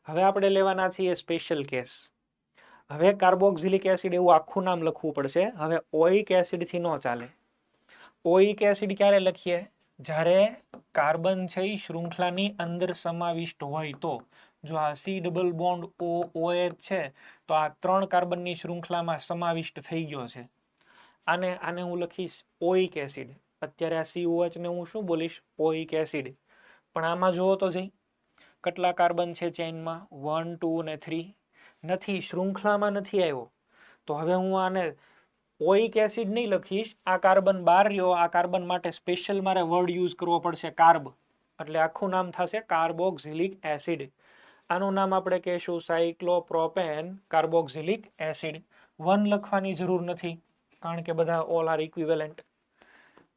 હવે આપણે લેવાના છીએ સ્પેશિયલ કેસ. હવે કાર્બોક્સિલિક એસિડ એવું આખું નામ લખવું પડશે. હવે ઓઇક એસિડથી ન ચાલે. ઓઇક એસિડ ક્યારે લખીએ? જ્યારે કાર્બન છે એ શૃંખલાની અંદર સમાવિષ્ટ હોય તો. જો આ સી ડબલ બોન્ડ OH છે તો આ 3 કાર્બનની શૃંખલામાં સમાવિષ્ટ થઈ ગયો છે. આને હું લખીશ ઓઇક એસિડ. અત્યારે આ COH ને હું શું બોલીશ? ઓઇક એસિડ. પણ આમાં જુઓ તો જઈ કેટલા કાર્બન છે ચેઇનમાં? 1 2 ને 3 નથી, શૃંખલામાં નથી આવ્યો. તો હવે હું આને ઓઇક એસિડ નહીં લખીશ, આ કાર્બન બહાર રહ્યો, આ કાર્બન માટે સ્પેશિયલ મારે વર્ડ યુઝ કરવો પડશે કાર્બ. એટલે આખું નામ થશે કાર્બોક્સિલિક એસિડ. આનું નામ આપણે કહેશું સાયક્લોપ્રોપેન કાર્બોક્સિલિક એસિડ. 1 લખવાની જરૂર નથી કારણ કે બધા ઓલ આર ઇક્વિવેલન્ટ.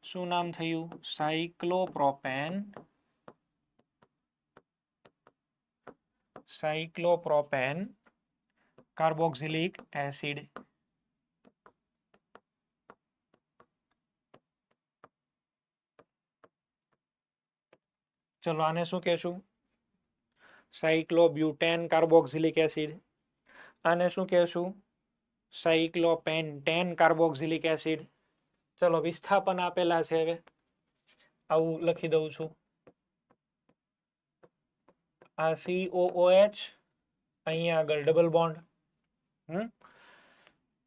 શું નામ થયું? સાયક્લોપ્રોપેન કાર્બોક્સિલિક એસિડ. ચલો આને શું કહેશું? Cyclobutane carboxylic acid. આને શું કહેશું? Cyclopentane carboxylic acid. ચલો વિસ્થાપન આપેલા છે. હવે આવું લખી દઉં છું. આ COOH, અહીંયા આગળ ડબલ બોન્ડ.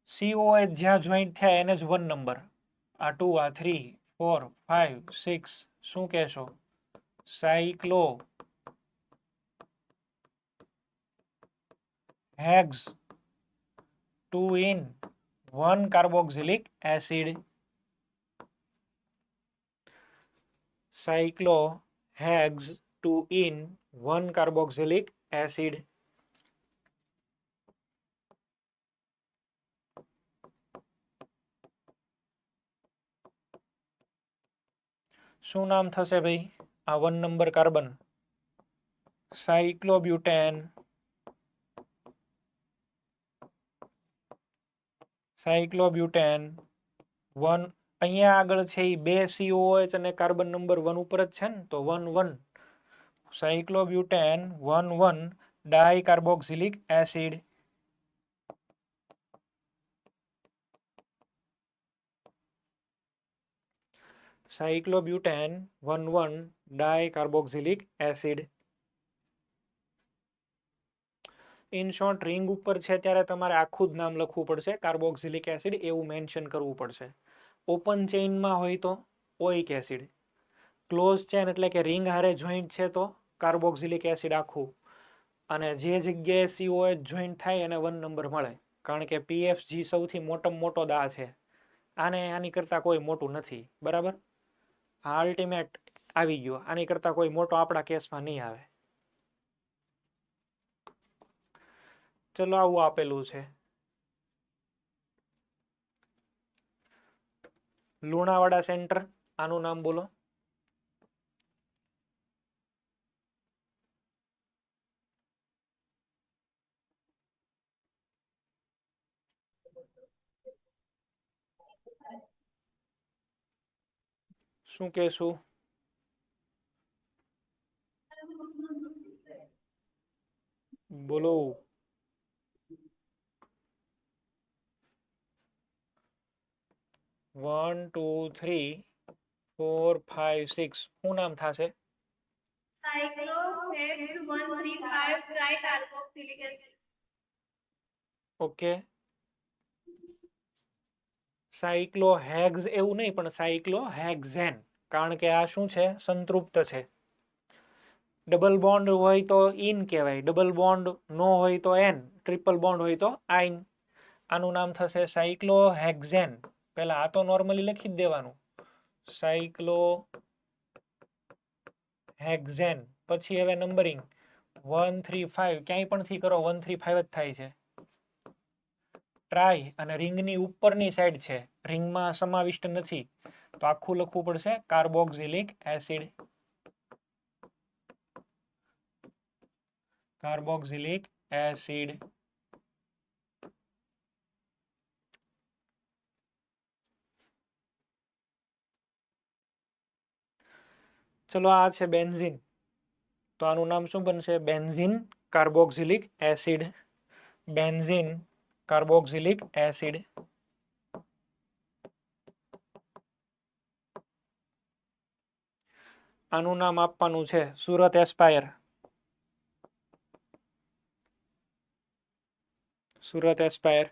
COH જ્યાં જોઈન્ટ થયા એને જ 1 નંબર. આ 2, આ 3, 4, 5, 6 શું કહેશો? Cyclohex 2 in 1 carboxylic acid. Cyclohex 2 in 1 carboxylic acid. શું નામ થશે ભાઈ આ 1 નંબર કાર્બન? સાયક્લોબ્યુટેન. સાયક્લોબ્યુટેન 1. અહીંયા આગળ છે એ 2 COH અને કાર્બન નંબર 1 ઉપર જ છે ને, તો 1 1. Cyclobutane 1 1 di carboxylic acid. Cyclobutane 1 1 di carboxylic acid. In short ring ઉપર છે ત્યારે તમારે આખું જ નામ લખવું પડશે કાર્બોક્સિલિક એસિડ એવું મેન્શન કરવું પડશે. ઓપન ચેઇનમાં હોય તો ઓઇક એસિડ. ક્લોઝ ચેન એટલે કે રિંગ હારે જોઈન્ટ છે તો કાર્બોક્સિલિક એસિડ આખું. અને જે જગ્યાએ COH જોઈન્ટ થાય એને 1 નંબર મળે કારણ કે PFG સૌથી મોટામાં મોટો દા છે. આની કરતાં કોઈ મોટું નથી. બરાબર? આ અલ્ટિમેટ આવી ગયો. આની કરતાં કોઈ મોટો આપણા કેસમાં નહીં આવે. ચલો આવું આપેલું છે. લુણાવાડા સેન્ટર, આનું નામ બોલો. શું કહેશું? બોલો. 1 2 3 4 5 6 શું નામ થશે? Cyclohexane 135 tricarboxylic acid. ઓકે. સાયક્લોહેક્સ એવું નહીં પણ સાયક્લોહેક્ઝેન, કારણ કે આ શું છે? સંતૃપ્ત છે. ડબલ બોન્ડ હોય તો ઇન કહેવાય, ડબલ બોન્ડ નો હોય તો એન, ટ્રિપલ બોન્ડ હોય તો આઇન. આનું નામ થશે સાયક્લોહેક્ઝેન. પહેલા આ તો નોર્મલી લખી જ દેવાનું. સાયક્લોહેક્ઝેન હેક્ઝેન, પછી હવે નંબરિંગ 1 3 5, ક્યાંય પણ થી કરો 1 3 5 જ થાય છે. ટ્રાય અને રિંગની ઉપરની સાઈડ છે, રિંગમાં સમાવિષ્ટ નથી, તો આખું લખવું પડશે કાર્બોક્સિલિક એસિડ. Carboxylic acid. ચલો આ છે બેન્ઝીન, તો આનું નામ શું બનશે? Benzene carboxylic acid. Benzene carboxylic acid. આનું નામ આપવાનું છે Surat aspire. Surat aspire.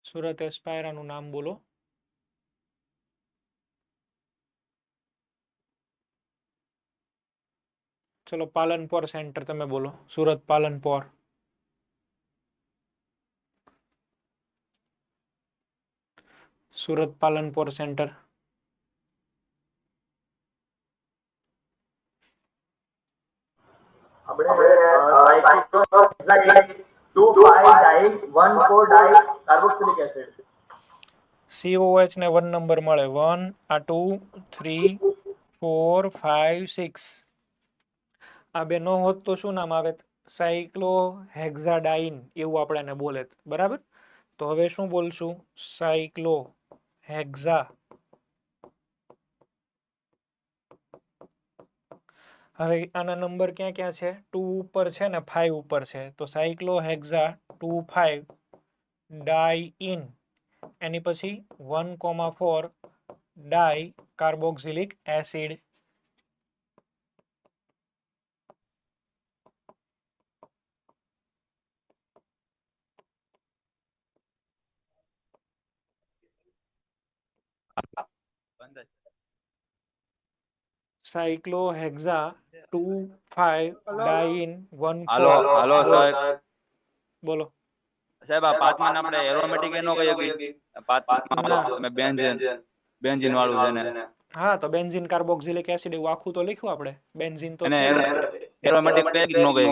Surat aspire આનું નામ બોલો. ચલો પાલનપોર સેન્ટર તમે બોલો. સુરત પાલનપોર. સુરત પાલનપોર સેન્ટર. COH ને 1 નંબર મળે. 1 આ 2 3 4 5 6. આ બે નો હોત તો શું નામ આવે? સાયક્લોહેક્ઝાડાઇન એવું આપણે એને બોલે. બરાબર. તો હવે શું બોલશું? સાયક્લોહેક્ઝા. હવે આના નંબર ક્યાં ક્યાં છે? 2 ઉપર છે ને 5 ઉપર છે, તો સાયક્લોહેક્ઝા 2 5 ડાઇઇન. એની પછી 1,4 ડાઈ કાર્બોક્સિલિક એસિડ. સાયક્લોહેક્ઝા 2 5 ડાઇન 1 હાલો 4. હાલો સાહેબ. બોલો. સાહેબ આ પાંચમાં આપણે એરોમેટિક એનો કઈ ગઈ? પાંચમાં ના. તમે બેન્ઝીન બેન્ઝીન વાળું છે ને, હા, તો બેન્ઝીન કાર્બોક્સિલિક એસિડ એવું આખું તો લખ્યું આપણે. બેન્ઝીન તો અને છે. એરોમેટિક કઈ નો કઈ?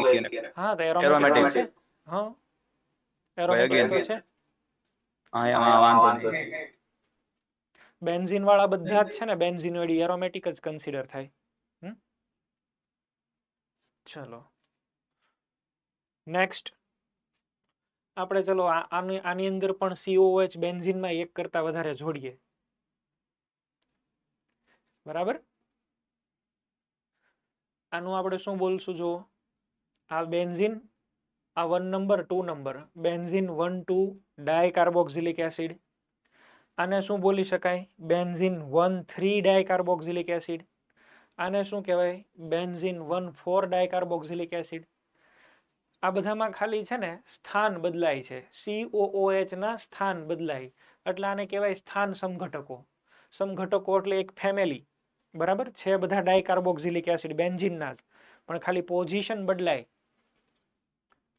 હા, તો એરોમેટિક છે. હા, એરોમેટિક તો છે. હા એમાં વાંધો નહીં. બેન્ઝીન વાળા બધા જ છે ને, બેન્ઝીન વાળી એરોમેટિક જ કન્સિડર થાય. ચલો નેક્સ્ટ આપણે ચલો આની અંદર પણ COH બેન્ઝીનમાં એક કરતા વધારે જોડીએ. બરાબર. આનું આપણે શું બોલશું? જો આ બેન્ઝીન, આ 1 number 2 number, benzene 1 2 dicarboxylic acid. આને શું બોલી શકાય? Benzene 1 3 dicarboxylic acid. આને શું કહેવાય? Benzene 1 4 dicarboxylic acid. આ બધામાં ખાલી છે ને સ્થાન બદલાય છે. COOH ના સ્થાન બદલાય એટલે આને કહેવાય સ્થાન સમઘટકો. સમઘટકો એટલે એક ફેમિલી. બરાબર છે, બધા ડાયકાર્બોક્સિલિક એસિડ બેન્ઝીનના જ, પણ ખાલી પોઝિશન બદલાય.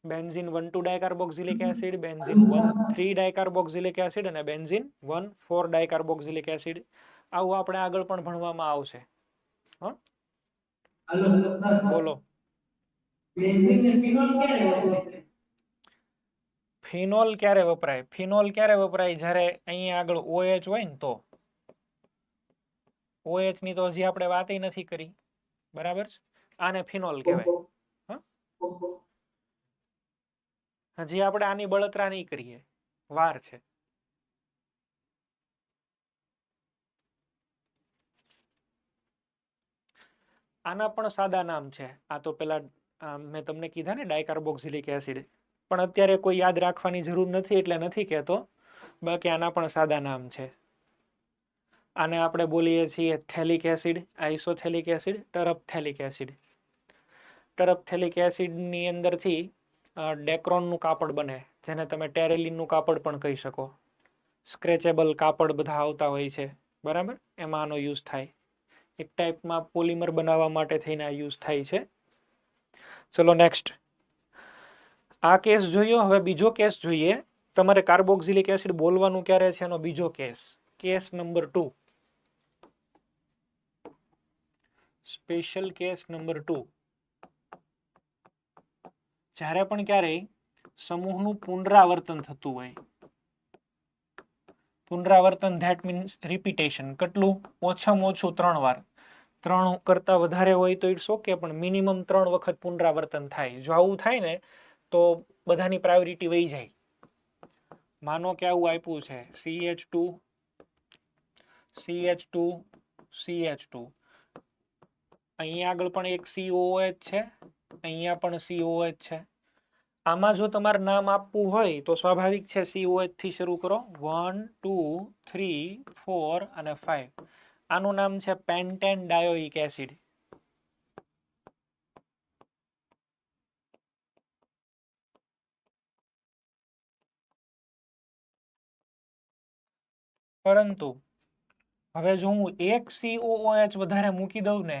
Benzene 1 2 dicarboxylic acid, benzene 1 3 dicarboxylic acid અને બેન્ઝીન 1 4 ડાયકાર્બોક્સિલિક એસિડ. આવું આપણે આગળ પણ ભણવામાં આવશે. બોલો. ફિનોલ ક્યારે વપરાય? ફિનોલ ક્યારે વપરાય? જ્યારે અહીંયા આગળ OH હોય ને તો. OH ની તો હજી આપણે વાત નથી કરી. બરાબર. આને ફિનોલ કહેવાય. હજી આપણે આની બળતરા નહીં કરીએ, વાર છે. આના પણ સાદા નામ છે. આ તો પેલા મેં તમને કીધા ને ડાયકાર્બોક્સિલિક એસિડ, પણ અત્યારે કોઈ યાદ રાખવાની જરૂર નથી એટલે નથી કહેતો. બાકી આના પણ સાદા નામ છે. આને આપણે બોલીએ છીએ થેલિક એસિડ, આઇસોથેલિક એસિડ, ટરપથેલિક એસિડ. ટરપથેલિક એસિડની અંદરથી ડેક્રોનનું કાપડ બને, જેને તમે ટેરેલિનનું કાપડ પણ કહી શકો. સ્ક્રેચેબલ કાપડ બધા આવતા હોય છે, બરાબર, એમાં આનો યુઝ થાય. એક ટાઈપમાં પોલિમર બનાવવા માટે થઈને આ યુઝ થાય છે. ચલો નેક્સ્ટ. આ કેસ જોયો. હવે બીજો કેસ જોઈએ. તમારે કાર્બોક્સિલિક એસિડ બોલવાનું ક્યારે છે એનો બીજો case, case number 2, special case number 2. જ્યારે પણ ક્યારેય સમૂહનું પુનરાવર્તન થતું હોય, પુનરાવર્તન ધેટ મીન્સ રિપીટેશન. કેટલું? ઓછામાં ઓછું 3 વાર. 3 કરતા વધારે હોય તો ઇટ્સ ઓકે, પણ મિનિમમ 3 વખત પુનરાવર્તન થાય. જો આવું થાય ને તો બધાની પ્રાયોરિટી વહી જાય. માનો કે આવું આપ્યું છે CH2 CH2 CH2, અહીંયા આગળ પણ એક COOH છે, અહીંયા પણ COH છે. આમાં જો તમારે નામ આપવું હોય તો સ્વાભાવિક છે COH થી શરૂ કરો. 1 2 3 4 અને 5. આનું નામ છે પેન્ટેન ડાયોઇક એસિડ. પરંતુ હવે જો હું એક COOH વધારે મૂકી દઉં ને,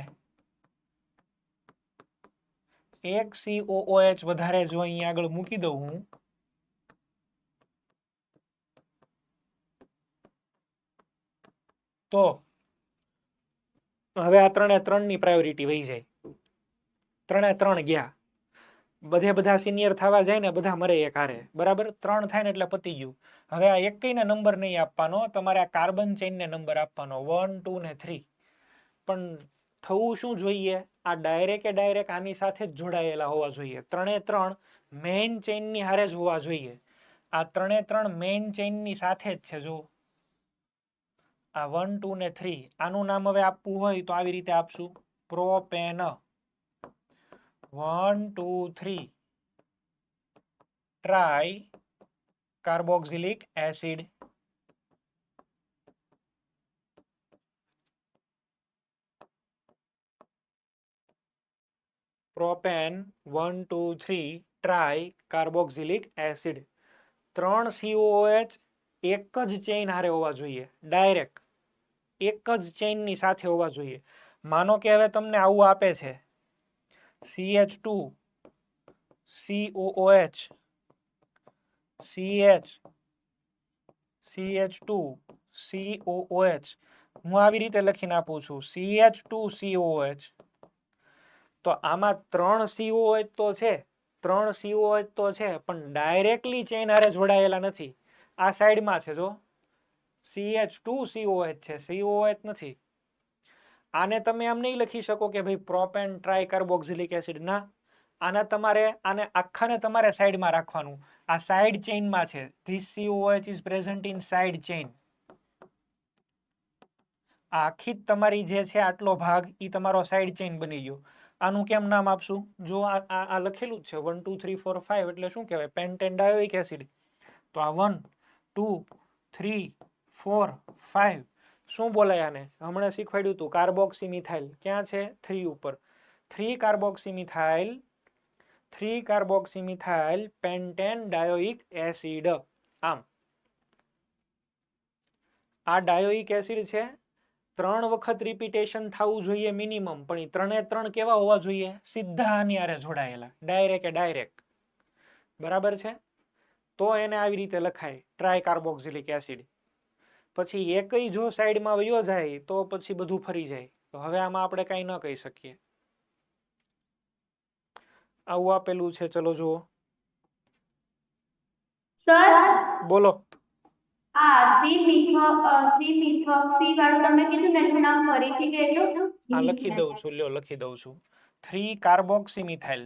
એક COOH વધારે જો અહીંયા આગળ મૂકી દઉં હું, તો હવે આ 3 ની પ્રાયોરિટી વહી જાય. 3 ગયા. બધા સિનિયર થવા જાય ને બધા મરે એક હારે, બરાબર. 3 થાય ને એટલે પતી ગયું. હવે આ એકને નંબર નહીં આપવાનો, તમારે આ કાર્બન ચેઇનને નંબર આપવાનો, 1 2 ને 3. પણ થવું શું જોઈએ? આ ડાયરેક્ટ આની સાથે જ જોડાયેલા હોવા જોઈએ. 3 મેઇન ચેઇનની હારે જ હોવા જોઈએ. આ 3 મેઇન ચેઇનની સાથે જ છે. જો આ 1 2 ને 3, આનું નામ હવે આપવું હોય તો આવી રીતે આપશું, propane 1 2 3 try carboxylic acid. Propane 1 2 3 try carboxylic acid. 3 COOH એક જ ચેઇન હારે હોવા જોઈએ, ડાયરેક્ટ એક જ ચેઇનની સાથે હોવા જોઈએ. માનો કે હવે તમને આવું આપે છે CH2 COOH CH CH2 COOH. હું આવી રીતે લખીને આપું છું CH2 COOH. તો આમાં 3 COOH તો છે, 3 COOH તો છે, પણ ડાયરેક્ટલી ચેઇન હારે જોડાયેલા નથી. આ સાઈડમાં છે, જો CH2 COH છે, COOH નથી. આને તમે આમ નહીં લખી શકો કે ભાઈ પ્રોપેન ટ્રાય કાર્બોક્સિલિક એસિડ. ના, આને આખાને તમારે સાઈડમાં રાખવાનું. આ સાઈડ ચેઇનમાં છે. This COOH is present in side chain. આખી જ તમારી જે છે આટલો ભાગ ઈ તમારો સાઈડ ચેઇન બની ગયો. આનું કેમ નામ આપશું? જો આ લખેલું જ છે 1 2 3 4 5, એટલે શું કહેવાય? Pentane dioic acid. તો આ 1 2 3 4 5 શું બોલાય આને? હમણાં શીખવાડ્યું હતું કાર્બોક્સી મિથાઇલ. ક્યાં છે? 3 ઉપર. 3 carboxy methyl pentane dioic acid. આમ આ ડાયોઇક એસિડ છે. 3 વખત રિપીટેશન થવું જોઈએ મિનિમમ, પણ એ 3 કેવા હોવા જોઈએ? સીધા આની હારે જોડાયેલા, ડાયરેક્ટ. બરાબર છે? તો એને આવી રીતે લખાય, ટ્રાય કાર્બોક્સિલિક એસિડ. પછી એકય જો સાઈડમાં વયો જાય તો પછી બધું ફરી જાય. તો હવે આમાં આપણે કાંઈ ન કહી શકીએ. આવું આપેલું છે. ચલો જુઓ. સર, બોલો. આ 3-મિથોક્સી વાળું તમે કીધું ને, એનું નામ ફરીથી કહેજો. આ લખી દઉં છું, લ્યો લખી દઉં છું. 3 કાર્બોક્સી મિથાઇલ.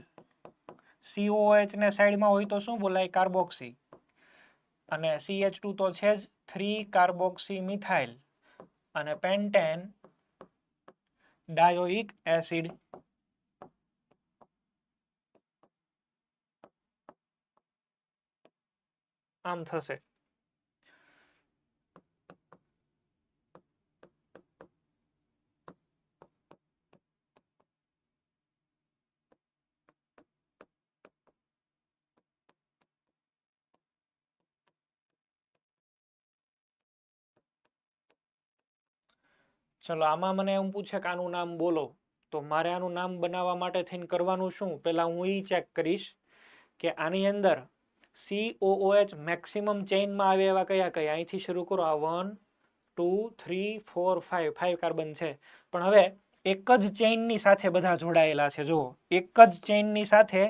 COOH ને સાઈડમાં હોય તો શું બોલાય? કાર્બોક્સી. અને CH2 તો છે જ. 3 કાર્બોક્સી મિથાઇલ અને પેન્ટેન ડાયોઇક એસિડ. આમ થશે. ચલો આમાં મને એમ પૂછે કે આનું નામ બોલો, તો મારે આનું નામ બનાવવા માટે થઈને કરવાનું શું? પહેલા હું એ ચેક કરીશ કે આની અંદર COOH મેક્સિમમ ચેઇનમાં આવે એવા કયા કયા. અહીંથી શરૂ કરો, આ 1 2 3 4 5 5 કાર્બન છે. પણ હવે એક જ ચેઇનની સાથે બધા જોડાયેલા છે. જુઓ, એક જ ચેઇનની સાથે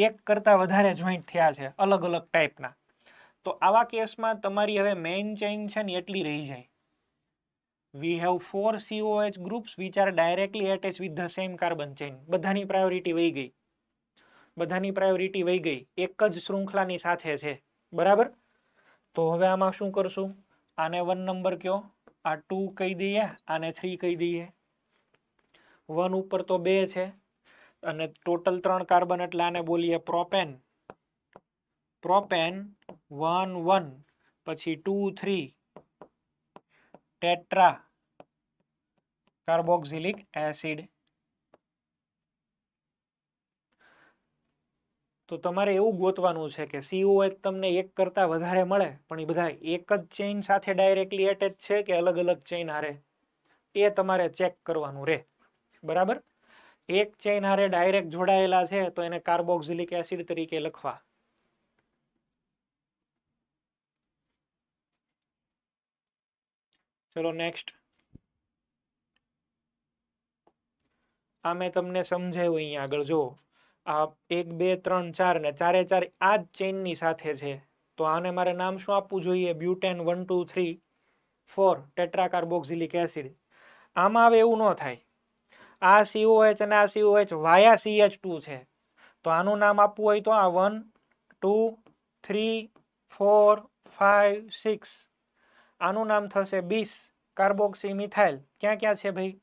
એક કરતા વધારે જોઈન્ટ થયા છે અલગ અલગ ટાઈપના. તો આવા કેસમાં તમારી હવે મેઇન ચેઇન છે ને એટલી રહી જાય. We have 4 COH groups which are directly attached with the same carbon chain. બધાની પ્રાયોરિટી વહી ગઈ. બધાની પ્રાયોરિટી વહી ગઈ. એક જ શૃંખલાની સાથે છે. બરાબર? તો હવે આમાં શું કરશું? આને 1 નંબર કયો, આ 2 કહી દઈએ, આને 3 કહી દઈએ. 1 ઉપર તો 2 છે અને ટોટલ 3 કાર્બન એટલે આને બોલીએ પ્રોપેન. પ્રોપેન 1 1 પછી 2 3 ટેટ્રા કાર્બોક્સિલિક એસિડ. તો તમારે એવું ગોતવાનું છે કે COH તમને એક કરતા વધારે મળે પણ એ બધા એક જ ચેઇન સાથે ડાયરેક્ટલી એટેચ છે કે અલગ અલગ ચેઇન હારે, એ તમારે ચેક કરવાનું રહે. બરાબર? એક ચેઇન હારે ડાયરેક્ટ જોડાયેલા છે તો એને કાર્બોક્સિલિક એસિડ તરીકે લખવા. ચલો નેક્સ્ટ. આ મેં તમને સમજાવ્યું અહીંયા આગળ. જો આ 1 2 3 4 ને ચારે ચાર આ જ ચેઇનની સાથે છે તો આને મારે નામ શું આપવું જોઈએ? Butane 1 2 3 4 tetra carboxylic acid. આમાં હવે એવું ન થાય. આ COH અને આ COH વાયા CH2 છે તો આનું નામ આપવું હોય તો આ 1 2 3 4 5 6 આનું નામ થશે બીસ કાર્બોક્સી મિથાઇલ. ક્યાં ક્યાં છે ભાઈ?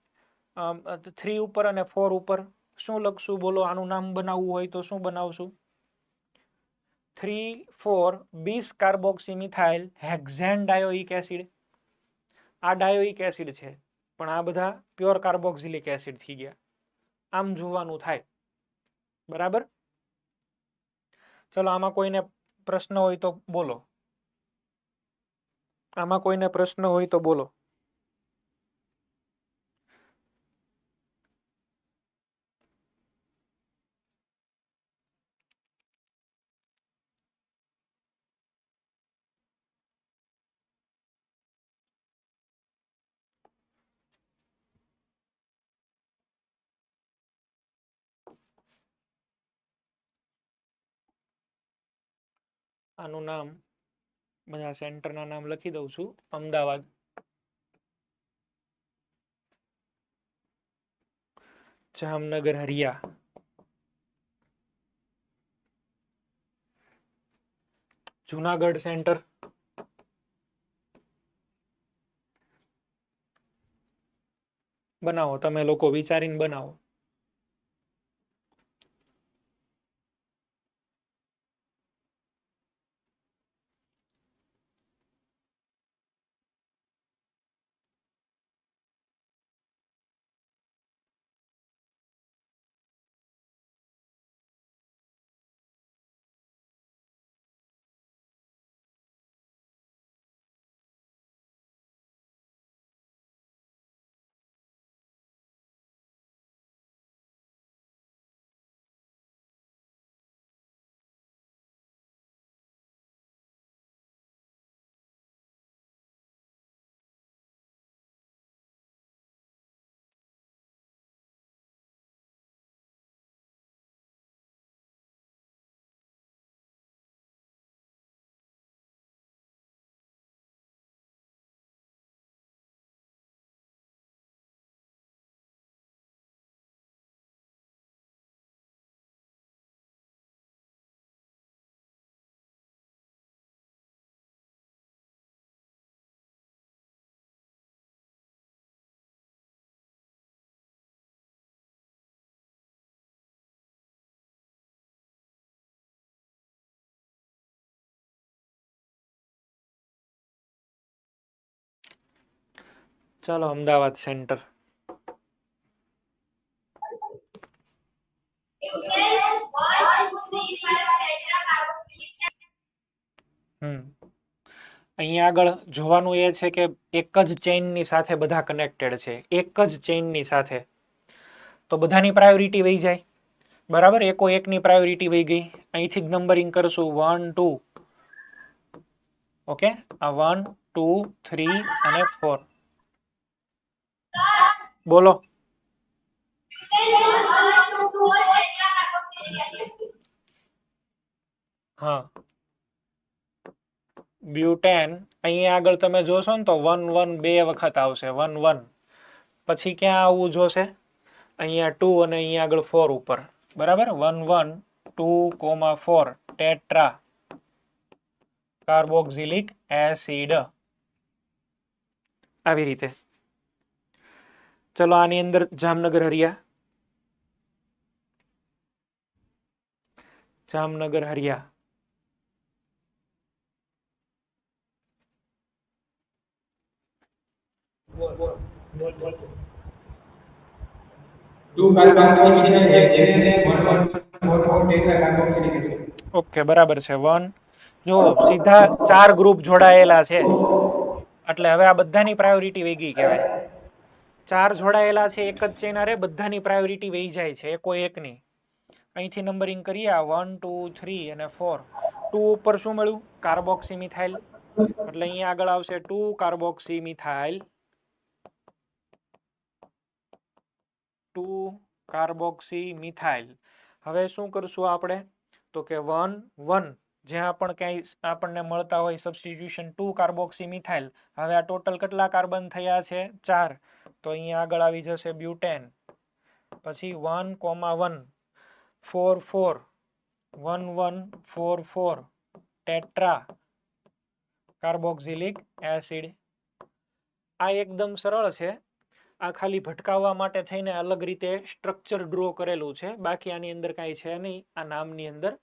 3 ઉપર અને 4 ઉપર. શું લખશું બોલો? આનું નામ બનાવવું હોય તો શું બનાવશું? 3 4 બીસ carboxy methyl hexane dioic acid. આ ડાયોઇક એસિડ છે પણ આ બધા પ્યોર કાર્બોક્સિલિક એસિડ થઈ ગયા. આમ જોવાનું થાય. બરાબર? ચલો આમાં કોઈને પ્રશ્ન હોય તો બોલો. આમાં કોઈને પ્રશ્ન હોય તો બોલો. આનું નામ બધા સેન્ટરના નામ લખી દઉં છું. અમદાવાદ, જામનગર હરિયા, જુનાગઢ સેન્ટર, બનાવો તમે લોકો વિચારીને બનાવો. ચાલો અમદાવાદ સેન્ટર. અહીંયા આગળ જોવાનું એ છે કે એક જ ચેઇનની સાથે બધા કનેક્ટેડ છે, એક જ ચેઇનની સાથે, તો બધાની પ્રાયોરિટી વહી જાય, બરાબર. એકો એકની પ્રાયોરિટી વહી ગઈ. અહીંથી જ નંબરિંગ કરશું 1 2, ઓકે. આ 1 2 3 અને 4. બોલો. હા, બ્યુટેન અહીંયા આગળ તમે જોશો ને તો 1 1 બે વખત આવશે, 1 1. પછી ક્યાં આવવું જોશે? અહીંયા 2 અને અહીંયા આગળ 4 ઉપર, બરાબર. 1 1 2, 4 ટેટ્રા કાર્બોક્સિલિક એસિડ, આવી રીતે. ચલો આની અંદર જામનગર હરિયા, જામનગર હરિયા. ઓકે, બરાબર છે. 1 જો સીધા 4 ગ્રુપ જોડાયેલા છે એટલે હવે આ બધાની પ્રાયોરિટી વહી ગઈ કહેવાય. 4 જોડાયેલા છે એક જ ચેન હારે, બધાની પ્રાયોરિટી વહી જાય છે એકો એકની. અહીંથી નંબરિંગ કરીએ, 1 2 3 અને 4. 2 ઉપર શું મળ્યું? કાર્બોક્સી મિથાઇલ, એટલે અહીંયા આગળ આવશે 2 કાર્બોક્સી મિથાઇલ, 2 કાર્બોક્સી મિથાઇલ. હવે શું કરશું આપણે? તો કે 1 1 જ્યાં પણ ક્યાંય આપણને મળતા હોય સબસ્ટિટ્યુશન 2 કાર્બોક્સી મિથાઇલ. હવે આ ટોટલ કેટલા કાર્બન થયા છે? 4. તો અહીંયા આગળ આવી જશે બ્યુટેન. પછી 1 1 4 4 1 1 4 4 ટેટ્રા કાર્બોક્સિલિક એસિડ. આ એકદમ સરળ છે. આ ખાલી ભટકાવવા માટે થઈને અલગ રીતે સ્ટ્રક્ચર ડ્રો કરેલું છે, બાકી આની અંદર કાંઈ છે નહીં. આ નામની અંદર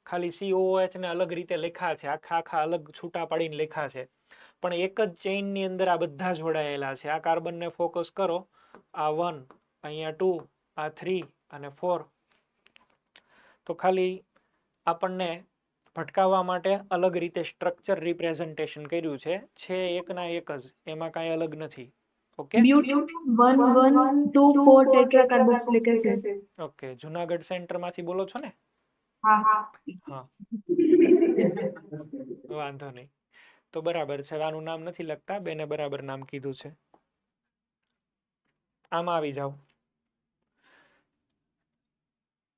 ખાલી COOH ને અલગ રીતે લખ્યા છે, આખા અલગ છૂટા પાડીને લખ્યા છે, પણ એક જ ચેઇનની અંદર આ બધા જોડાયેલા છે. આ કાર્બનને ફોકસ કરો, આ 1, અહીંયા 2, આ 3 અને 4. તો ખાલી આપણને ભટકાવવા માટે અલગ રીતે સ્ટ્રક્ચર રિપ્રેઝન્ટેશન કર્યું છે એકના એક જ, એમાં કાંઈ અલગ નથી. Okay, 1 1 2 4 tetra carboxylic acid. Okay. Junagadh સેન્ટરમાંથી બોલો છો ને? હા હા, વાંધો નહીં. તો બરાબર છે. આનું નામ નથી લખતા, બેને બરાબર નામ કીધું છે. આમાં આવી જાઓ.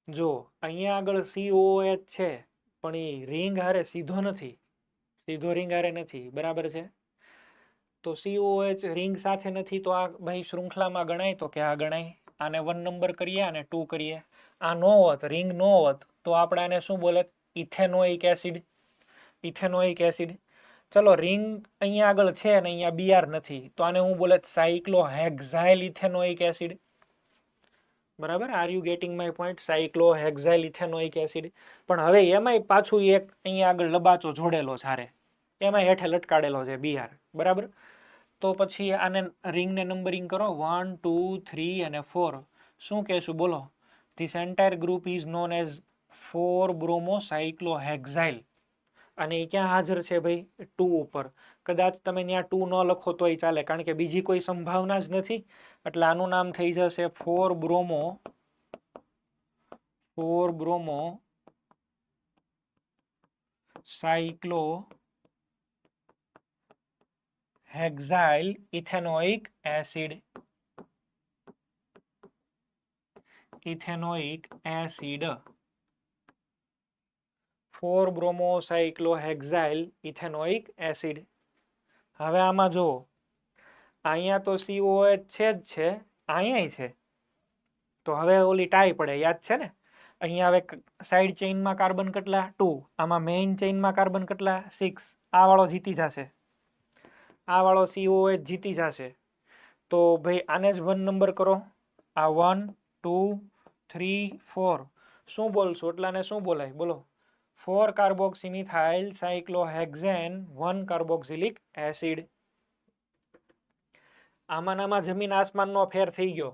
જો અહીંયા આગળ COOH છે, પણ એ રિંગ હારે સીધો નથી, સીધો રિંગ હારે નથી, બરાબર છે. તો COOH રિંગ સાથે નથી, તો આ ભાઈ શૃંખલામાં ગણાય? તો કે આ ગણાય. આને 1 નંબર કરીએ અને 2 કરીએ. આ નો હોત, રિંગ નો હોત, તો આપણે આને શું બોલે? Ethanoic acid, ethanoic acid. ચલો, રિંગ અહીંયા આગળ છે અને અહીંયા BR નથી, તો આને હું બોલે? સાયક્લોહેક્સાઇલ ઇથેનોઇક એસિડ, બરાબર. Are you getting my point? Cyclohexyl ethanoic acid. પણ હવે એમાંય પાછું એક અહીંયા આગળ લબાચો જોડેલો છે, હારે એમાં હેઠે લટકાડેલો છે BR, બરાબર. તો પછી આને રિંગને નંબરિંગ કરો, 1 2 3 અને 4. શું કહેશું? બોલો. This entire group is known as 4 bromo cyclohexyl. અને એ ક્યાં હાજર છે ભાઈ? 2 ઉપર. કદાચ તમે ત્યાં 2 ન લખો તોય ચાલે, કારણ કે બીજી કોઈ સંભાવના જ નથી. એટલે આનું નામ થઈ જશે 4 bromo cyclohexyl ethanoic acid. Ethanoic acid 4 bromo cyclohexyl ethanoic acid. હવે આમાં જો અહીંયા તો COH છે જ છે, અહીંયા છે, તો હવે ઓલી ટાઈ પડે, યાદ છે ને? અહીંયા હવે સાઈડ ચેઇનમાં કાર્બન કેટલા? 2. આમાં મેઇન ચેઇનમાં કાર્બન કેટલા? 6. આ વાળો જીતી જશે, આ વાળો COH જીતી જશે. તો ભાઈ આને જ 1 નંબર કરો. આ 1 2 3 4 શું બોલશું? એટલાને શું બોલાય? બોલો. 4 કાર્બોક્સીમિથાઇલ સાયક્લોહેક્સેન 1 કાર્બોક્સિલિક એસિડ. આમાં જમીન આસમાનનો ફેર થઈ ગયો.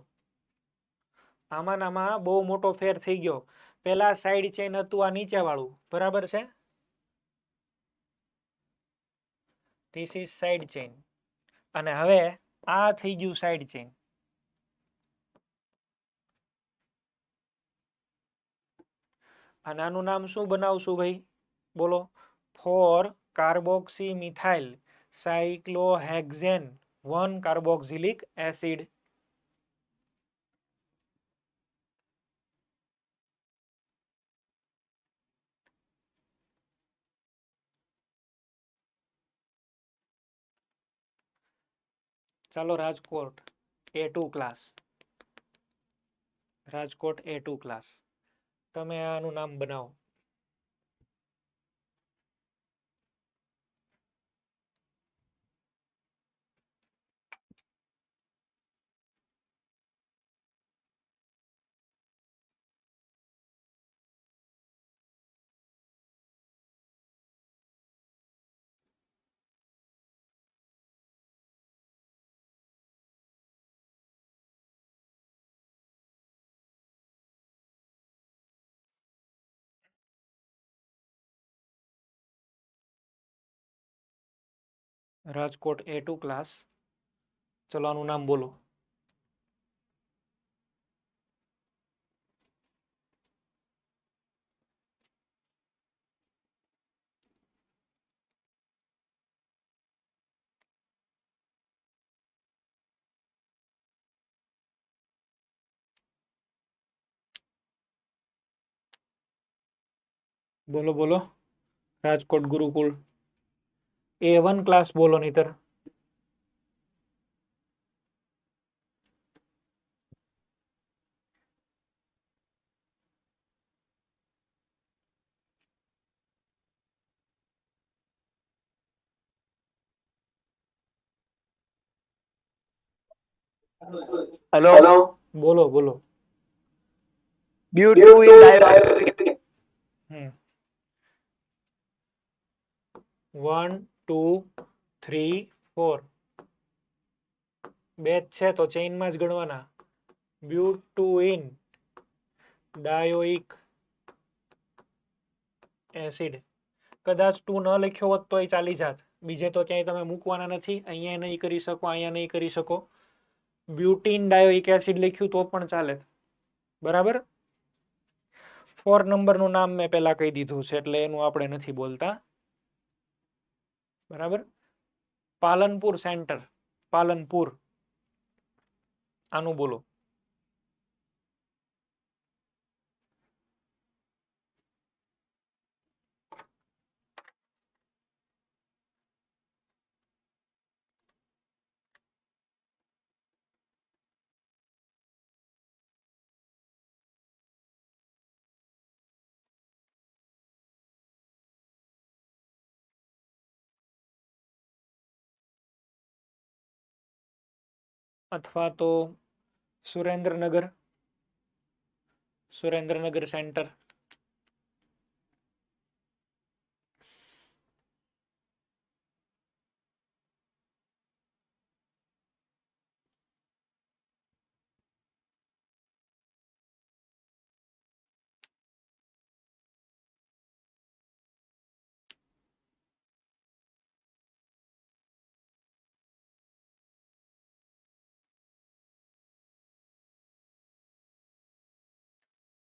આમાં બહુ મોટો ફેર થઈ ગયો. પેલા સાઈડ ચેન હતું આ નીચે વાળું, બરાબર છે. This is side chain. અને હવે આ થઈ ગયું સાઇડ ચેઇન. અને આનું નામ શું બનાવશું ભાઈ? બોલો. 4 carboxy methyl cyclohexane 1 carboxylic acid. ચાલો Rajkot A2 class. Rajkot A2 class, તમે આનું નામ બનાવો. રાજકોટ A2 ક્લાસ, ચલો આનું નામ બોલો. બોલો બોલો. રાજકોટ ગુરુકુળ A1 ક્લાસ બોલો નહીતર. હેલો. બોલો બોલો. બ્યુટુઇન ડાયોક્સિક. 1 2 3 4 બે જ છે તો ચેઇનમાં જ ગણવાના. બ્યુટુઇન ડાયોઇક એસિડ. કદાચ 2 ન લખ્યો હોત તોય ચાલી જાત. બીજે તો ક્યાંય તમે મૂકવાના નથી. અહીંયા નહીં કરી શકો, અહીંયા નહીં કરી શકો. બ્યુટીન ડાયોઇક એસિડ લખ્યું તો પણ ચાલે. બરાબર. 4 નંબરનું નામ મેં પહેલા કહી દીધું છે એટલે એનું આપણે નથી બોલતા. બરાબર. પાલનપુર સેન્ટર, પાલનપુર, આનું બોલો. અથવા તો સુરેન્દ્રનગર, સુરેન્દ્રનગર સેન્ટર.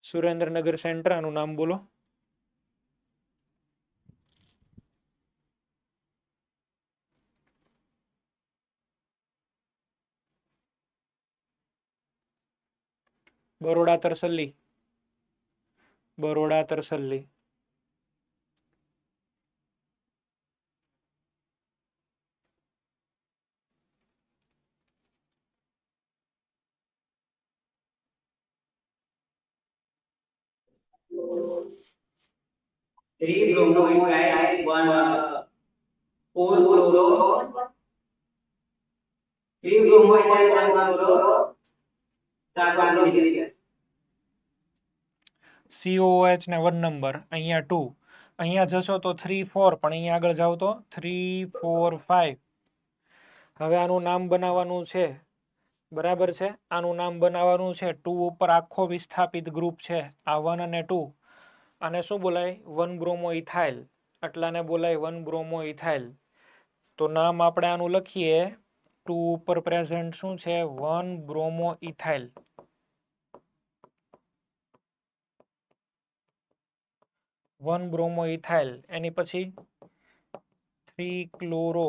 સુરેન્દ્રનગર સેન્ટર, આનું નામ બોલો. Baroda તરસલ્લી, Baroda તરસલ્લી. Three bromoethyl, one four chloro. Three bromoethyl, one chloro. Carboxylic acid. COOH ને 1 નંબર, અહીંયા 2. અહીંયા જશો તો 3 4, પણ અહીંયા આગળ જાવ તો 3 4 5. હવે આનું નામ બનાવવાનું છે. બરાબર છે. આનું નામ બનાવવાનું છે. 2 ઉપર આખો વિસ્થાપિત ગ્રુપ છે. આ 1 અને 2. અને શું બોલાય? 1 બ્રોમો ઇથાઇલ. આટલાને બોલાય 1 બ્રોમો ઇથાઇલ. તો નામ આપણે આનું લખીએ 2 ઉપર પ્રેઝન્ટ શું છે 1 બ્રોમો ઇથાઇલ 1 બ્રોમો ઇથાઇલ એની પછી 3 ક્લોરો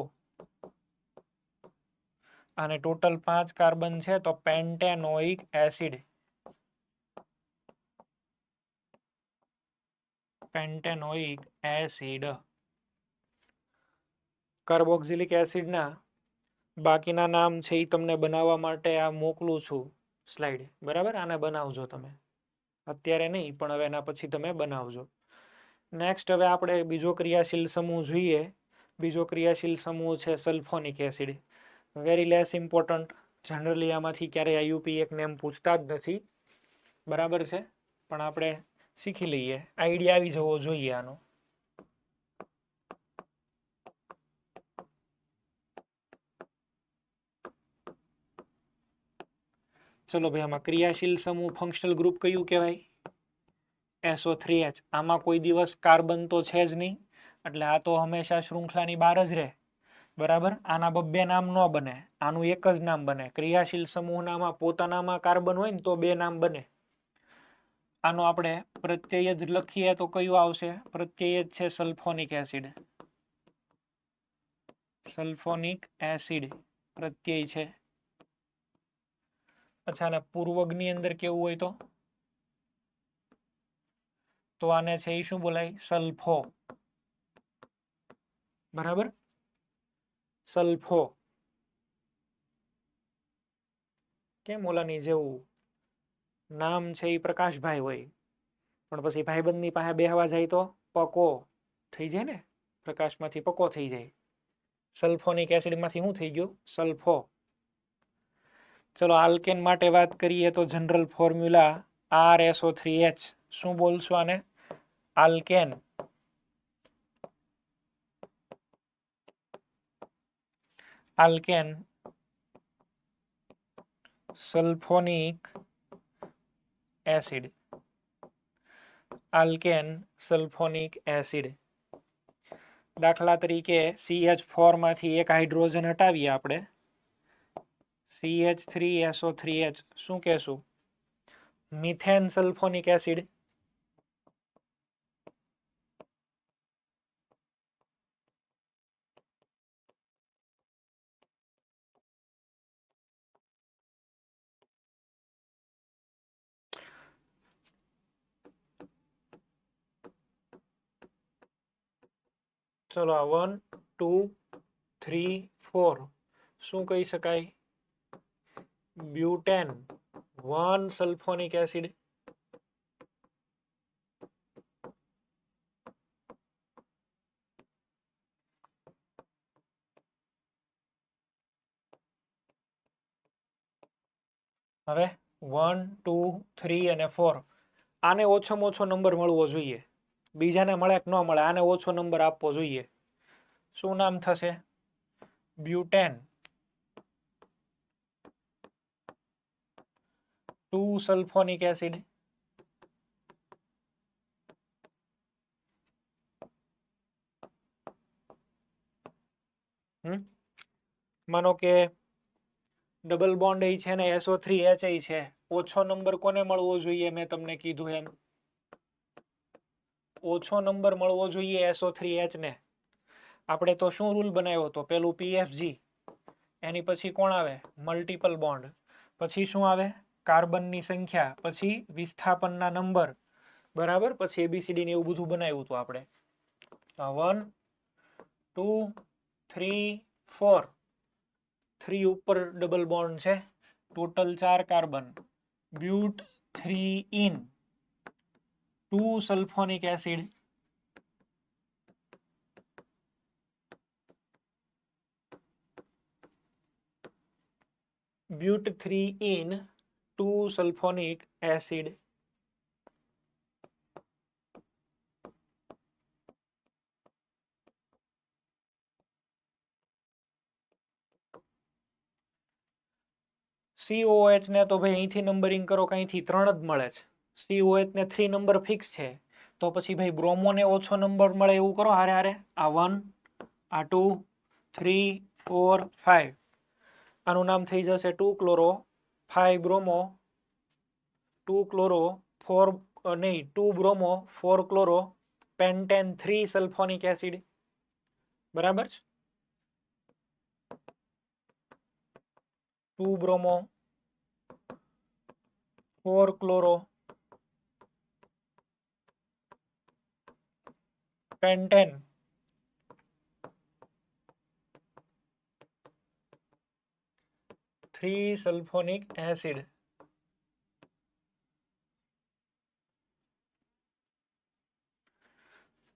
અને ટોટલ 5 કાર્બન છે તો પેન્ટેનોઇક એસિડ કાર્બોક્સિલિક એસિડના બાકીના નામ છે એ તમને બનાવવા માટે આ મોકલું છું સ્લાઇડ બરાબર આને બનાવજો તમે અત્યારે નહીં પણ હવે એના પછી તમે બનાવજો નેક્સ્ટ હવે આપણે બીજો ક્રિયાશીલ સમૂહ જોઈએ બીજો ક્રિયાશીલ સમૂહ છે sulphonic acid very less important generally આમાંથી ક્યારેય આઈયુપી એક નેમ પૂછતા જ નથી બરાબર છે પણ આપણે શીખી લઈએ આઈડિયા આવી જવો જોઈએ આનો ચલો ભાઈ આમાં ક્રિયાશીલ સમૂહ ફંક્શનલ ગ્રુપ કયું કહેવાય SO3H આમાં કોઈ દિવસ કાર્બન તો છે જ નહીં એટલે આ તો હંમેશા શૃંખલાની બહાર જ રહે બરાબર આના બે નામ ન બને આનું એક જ નામ બને ક્રિયાશીલ સમૂહનામાં પોતાનામાં કાર્બન હોય ને તો બે નામ બને આનો આપણે પ્રત્યય જ લખીએ તો કયું આવશે પ્રત્યય જ છે સલ્ફોનિક એસિડ પ્રત્યય છે અચ્છા અને પૂર્વગની અંદર કેવું હોય તો આને છે એ શું બોલાય સલ્ફો બરાબર સલ્ફો કેમ ઓલાની જેવું નામ છે એ પ્રકાશભાઈ હોય પણ પછી ભાઈબંધની પાસે બેહવા જાય તો પકો થઈ જાય ને પ્રકાશમાંથી પકો થઈ જાય સલ્ફોનિક એસિડમાંથી શું થઈ ગયું સલ્ફો ચલો આલ્કેન માટે વાત કરીએ તો જનરલ ફોર્મ્યુલા RSO3H શું બોલશું આને આલ્કેન સલ્ફોનિક એસિડ દાખલા તરીકે CH4 માંથી એક હાઇડ્રોજન હટાવીએ આપણે CH3SO3H શું કહેશું મિથેન સલ્ફોનિક એસિડ ચલો આ 1 2 3 4 શું કહી શકાય બ્યુટેન 1 સલ્ફોનિક એસિડ હવે 1 2 3 અને 4 આને ઓછામાં ઓછો નંબર મળવો જોઈએ બીજાને મળે કે ન મળે આને ઓછો નંબર આપવો જોઈએ શું નામ થશે બ્યુટેન 2 સલ્ફોનિક એસિડ માનો કે ડબલ બોન્ડ એ છે ને SO3H છે ઓછો નંબર કોને મળવો જોઈએ મેં તમને કીધું એમ ઓછો નંબર મળવો જોઈએ SO3H ને આપણે તો શું રૂલ બનાવ્યો હતો પેલું PFG એની પછી કોણ આવે મલ્ટિપલ બોન્ડ પછી શું આવે કાર્બનની સંખ્યા પછી વિસ્થાપનના નંબર બરાબર પછી ABCD ને એવું બધું બનાવ્યું હતું આપણે 1 2 3 4 3 ઉપર ડબલ બોન્ડ છે total 4 carbon બ્યુટ 3 in 2 sulphonic acid બ્યુટ 3 in 2 sulphonic acid COH ને તો ભાઈ અહીંથી નંબરિંગ કરો કે અહીંથી 3 જ મળે છે COH ને 3 નંબર ફિક્સ છે તો પછી ભાઈ બ્રોમો ને ઓછો નંબર મળે એવું કરો હારે હારે આ 1 આ 2 3 4 5 આનું નામ થઈ જશે 2 ક્લોરો 5 બ્રોમો 2 ક્લોરો 4 નહીં 2 bromo 4 chloro pentane 3 sulfonic acid બરાબર છે 2 bromo 4 chloro pentane 3 sulfonic acid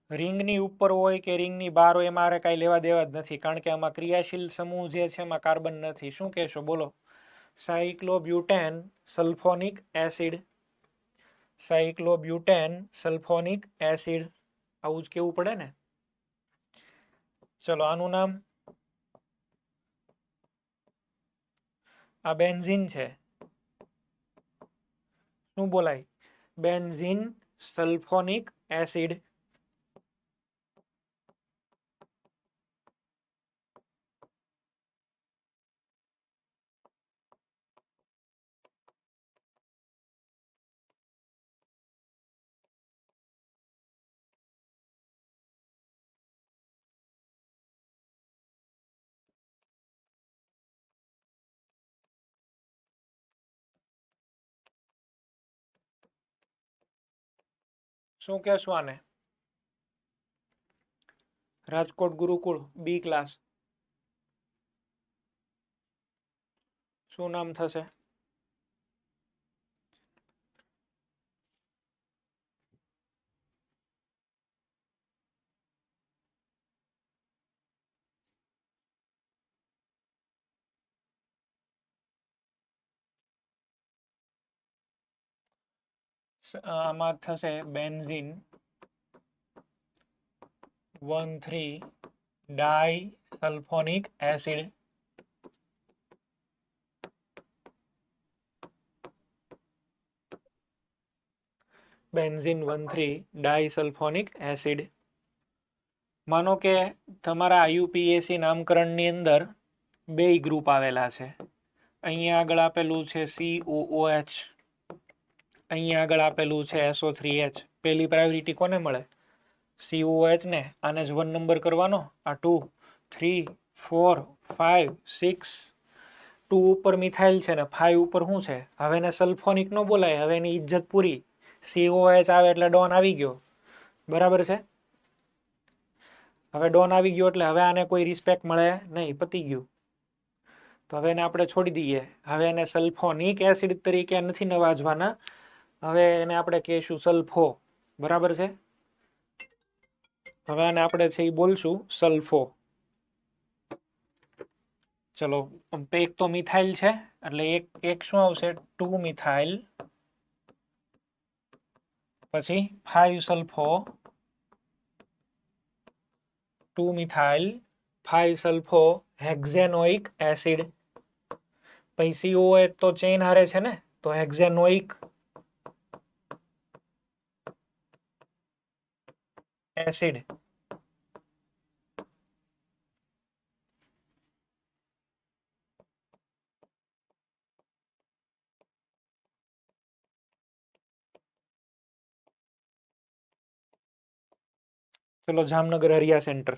રિંગની ઉપર હોય કે રિંગની બહાર હોય એમાં મારે કાંઈ લેવા દેવા જ નથી કારણ કે આમાં ક્રિયાશીલ સમૂહ જે છે એમાં કાર્બન નથી શું કહેશો બોલો cyclobutane sulphonic acid cyclobutane sulphonic acid આવું જ કેવું પડે ને ચલો આનું નામ આ બેન્ઝીન છે શું બોલાય બેન્ઝીન સલ્ફોનિક એસિડ શું કહેશું આને રાજકોટ ગુરુકુળ બી ક્લાસ શું નામ થશે આમાં થશે બેન્ઝીન 1,3 ડાઈ સલ્ફોનિક એસિડ બેન્ઝીન 1,3 ડાઈ સલ્ફોનિક એસિડ માનો કે તમારા IUPAC નામકરણની અંદર બે ગ્રુપ આવેલા છે અહીંયા આગળ આપેલું છે COOH અહીંયા આગળ આપેલું છે SO3H પહેલી પ્રાયોરિટી કોને મળે COOH ને આને જ 1 નંબર કરવાનો આ 2 3 4 5 6 2 ઉપર મિથાઇલ છે ને 5 ઉપર શું છે હવે એને સલ્ફોનિક નો બોલાય હવે એની ઇજ્જત પૂરી COOH આવે એટલે ડોન આવી ગયો બરાબર છે હવે ડોન આવી ગયો એટલે હવે આને કોઈ રિસ્પેક્ટ મળે નહીં પતી ગયું તો હવે એને આપણે છોડી દઈએ હવે એને સલ્ફોનિક એસિડ તરીકે નથી નવાજવાના હવે એને આપણે કહીશું સલ્ફો બરાબર છે હવે આને આપણે છે એ બોલશું સલ્ફો ચલો એક તો મિથાઇલ છે એટલે એક શું આવશે 2 મિથાઇલ પછી 5 સલ્ફો 2 મિથાઇલ 5 સલ્ફો હેક્ઝેનોઇક એસિડ પછી COOH તો ચેઇન હારે છે ને તો હેક્ઝેનોઇક એસિડ ચલો જામનગર હરિયા સેન્ટર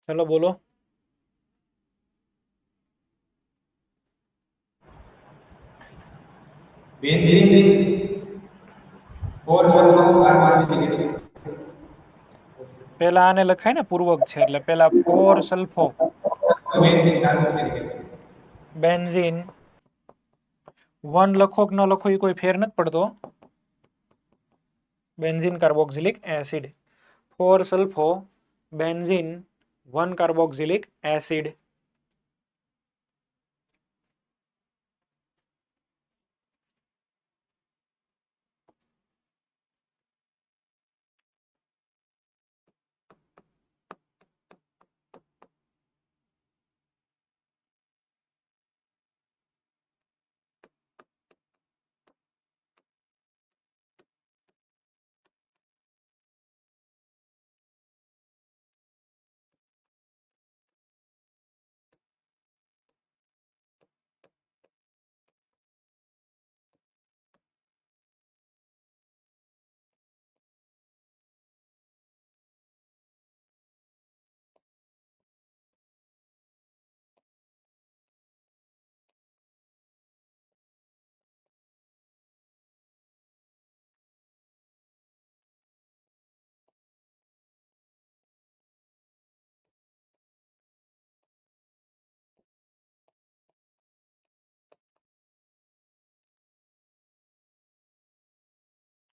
ચલો બોલો બેન્ઝીન 4 સલ્ફો કાર્બોક્સિલિક એસિડ પહેલા આને લખાય ને પૂર્વક છે એટલે પહેલા 4 sulfo benzene carboxylic acid benzene 1 લખો કે ન લખો એ કોઈ ફેર નથી પડતો. Benzene carboxylic acid. 4 sulfo benzene 1 carboxylic acid.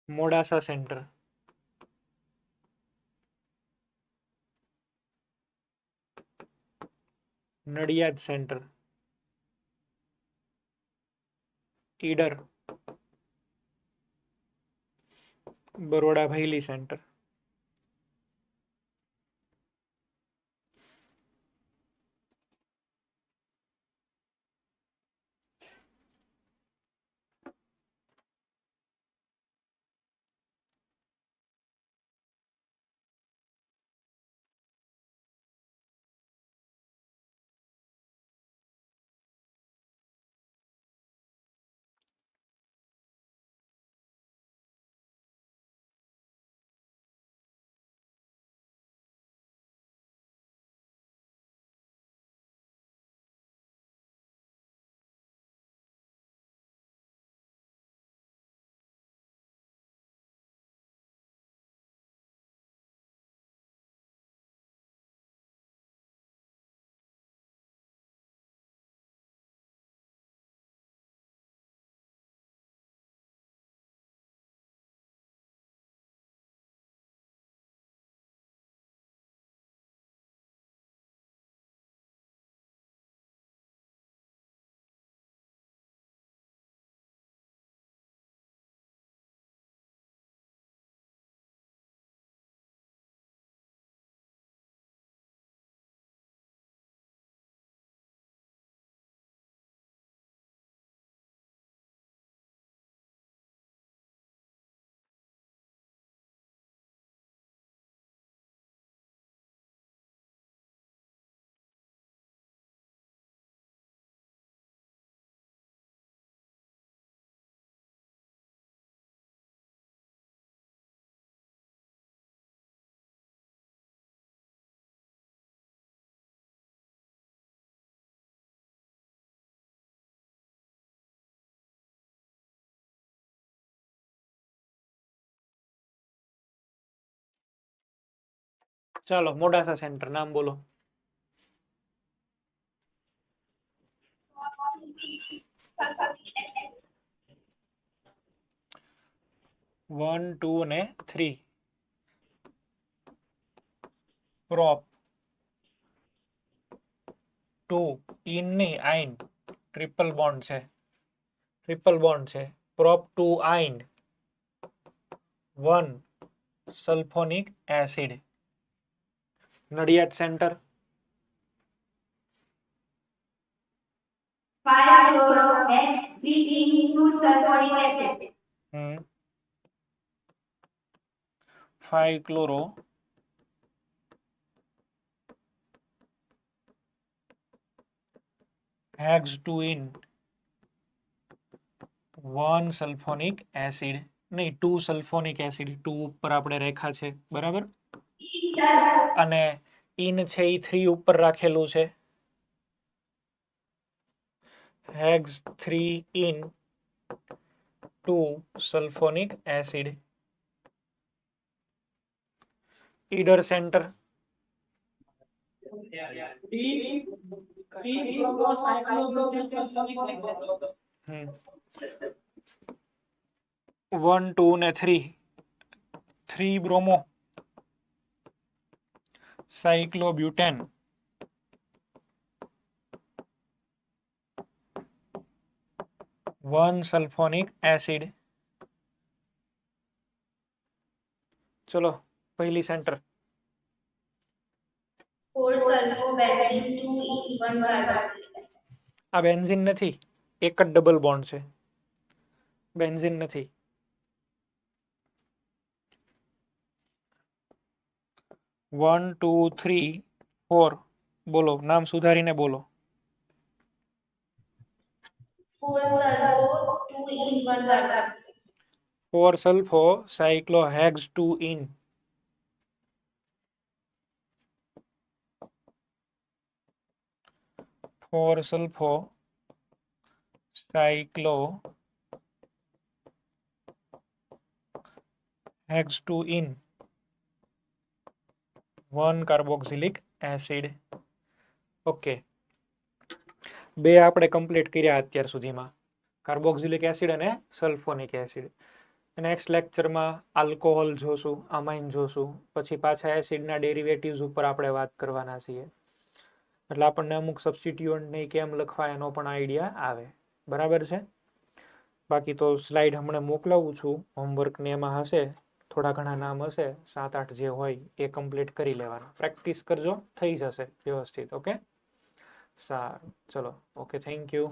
Modasa centre. Nadiad centre. Idar. Baroda Bhayli centre. ચાલો મોડાસા સેન્ટર નામ બોલો. વન, 2 ને 3. પ્રોપ 2 ઇન ની આઇન. ટ્રિપલ બોન્ડ છે. Prop 2 આઇન 1 sulphonic acid. Nadiad centre. 5-chloro-X-3-2 sulfonic acid. 5 chloro hex 2 in 1 sulphonic acid. નહીં, 2 સલ્ફોનિક એસિડ. 2 ઉપર આપણે રેખા છે, બરાબર. અને ઇન છે એ 3 ઉપર રાખેલું છે. Hex 3 in 2 sulphonic acid. Idar centre. 1 2 ને 3 3 બ્રોમો સાયક્લોબ્યુટેન 1 સલ્ફોનિક એસિડ. ચલો પહેલી centre 4 sulfobenzene 2 in 1 carboxylic acid. આ બેન્ઝીન નથી, એક જ ડબલ બોન્ડ છે, બેન્ઝીન નથી. 1 2 3 4 બોલો, નામ સુધારીને બોલો. 4 sulfo 2 in 1 carboxylic acid. 4 સલ્ફો સાયક્લોહેક્સ 2 in. Four sulpho cyclo hex 2 in 1 carboxylic acid. Okay, બે આપણે કમ્પ્લીટ કર્યા અત્યાર સુધીમાં, કાર્બોક્સિલિક એસિડ અને સલ્ફોનિક એસિડ. નેક્સ્ટ લેક્ચરમાં આલ્કોહોલ જોશું, અમાઇન જોશું, પછી પાછા એસિડના ડેરિવેટિવ્સ ઉપર આપણે વાત કરવાના છીએ, એટલે આપણને અમુક સબસ્ટિટ્યુઅન્ટને કેમ લખવા એનો પણ આઈડિયા આવે. બરાબર છે? બાકી તો સ્લાઇડ હમણાં મોકલાવું છું, હોમવર્કને એમાં હશે, થોડા ઘણા નામ હશે, 7-8 જે હોય એ કમ્પ્લીટ કરી લેવાના. પ્રેક્ટિસ કરજો, થઈ જશે વ્યવસ્થિત. ઓકે, સારું, ચલો, ઓકે, થેન્ક યુ.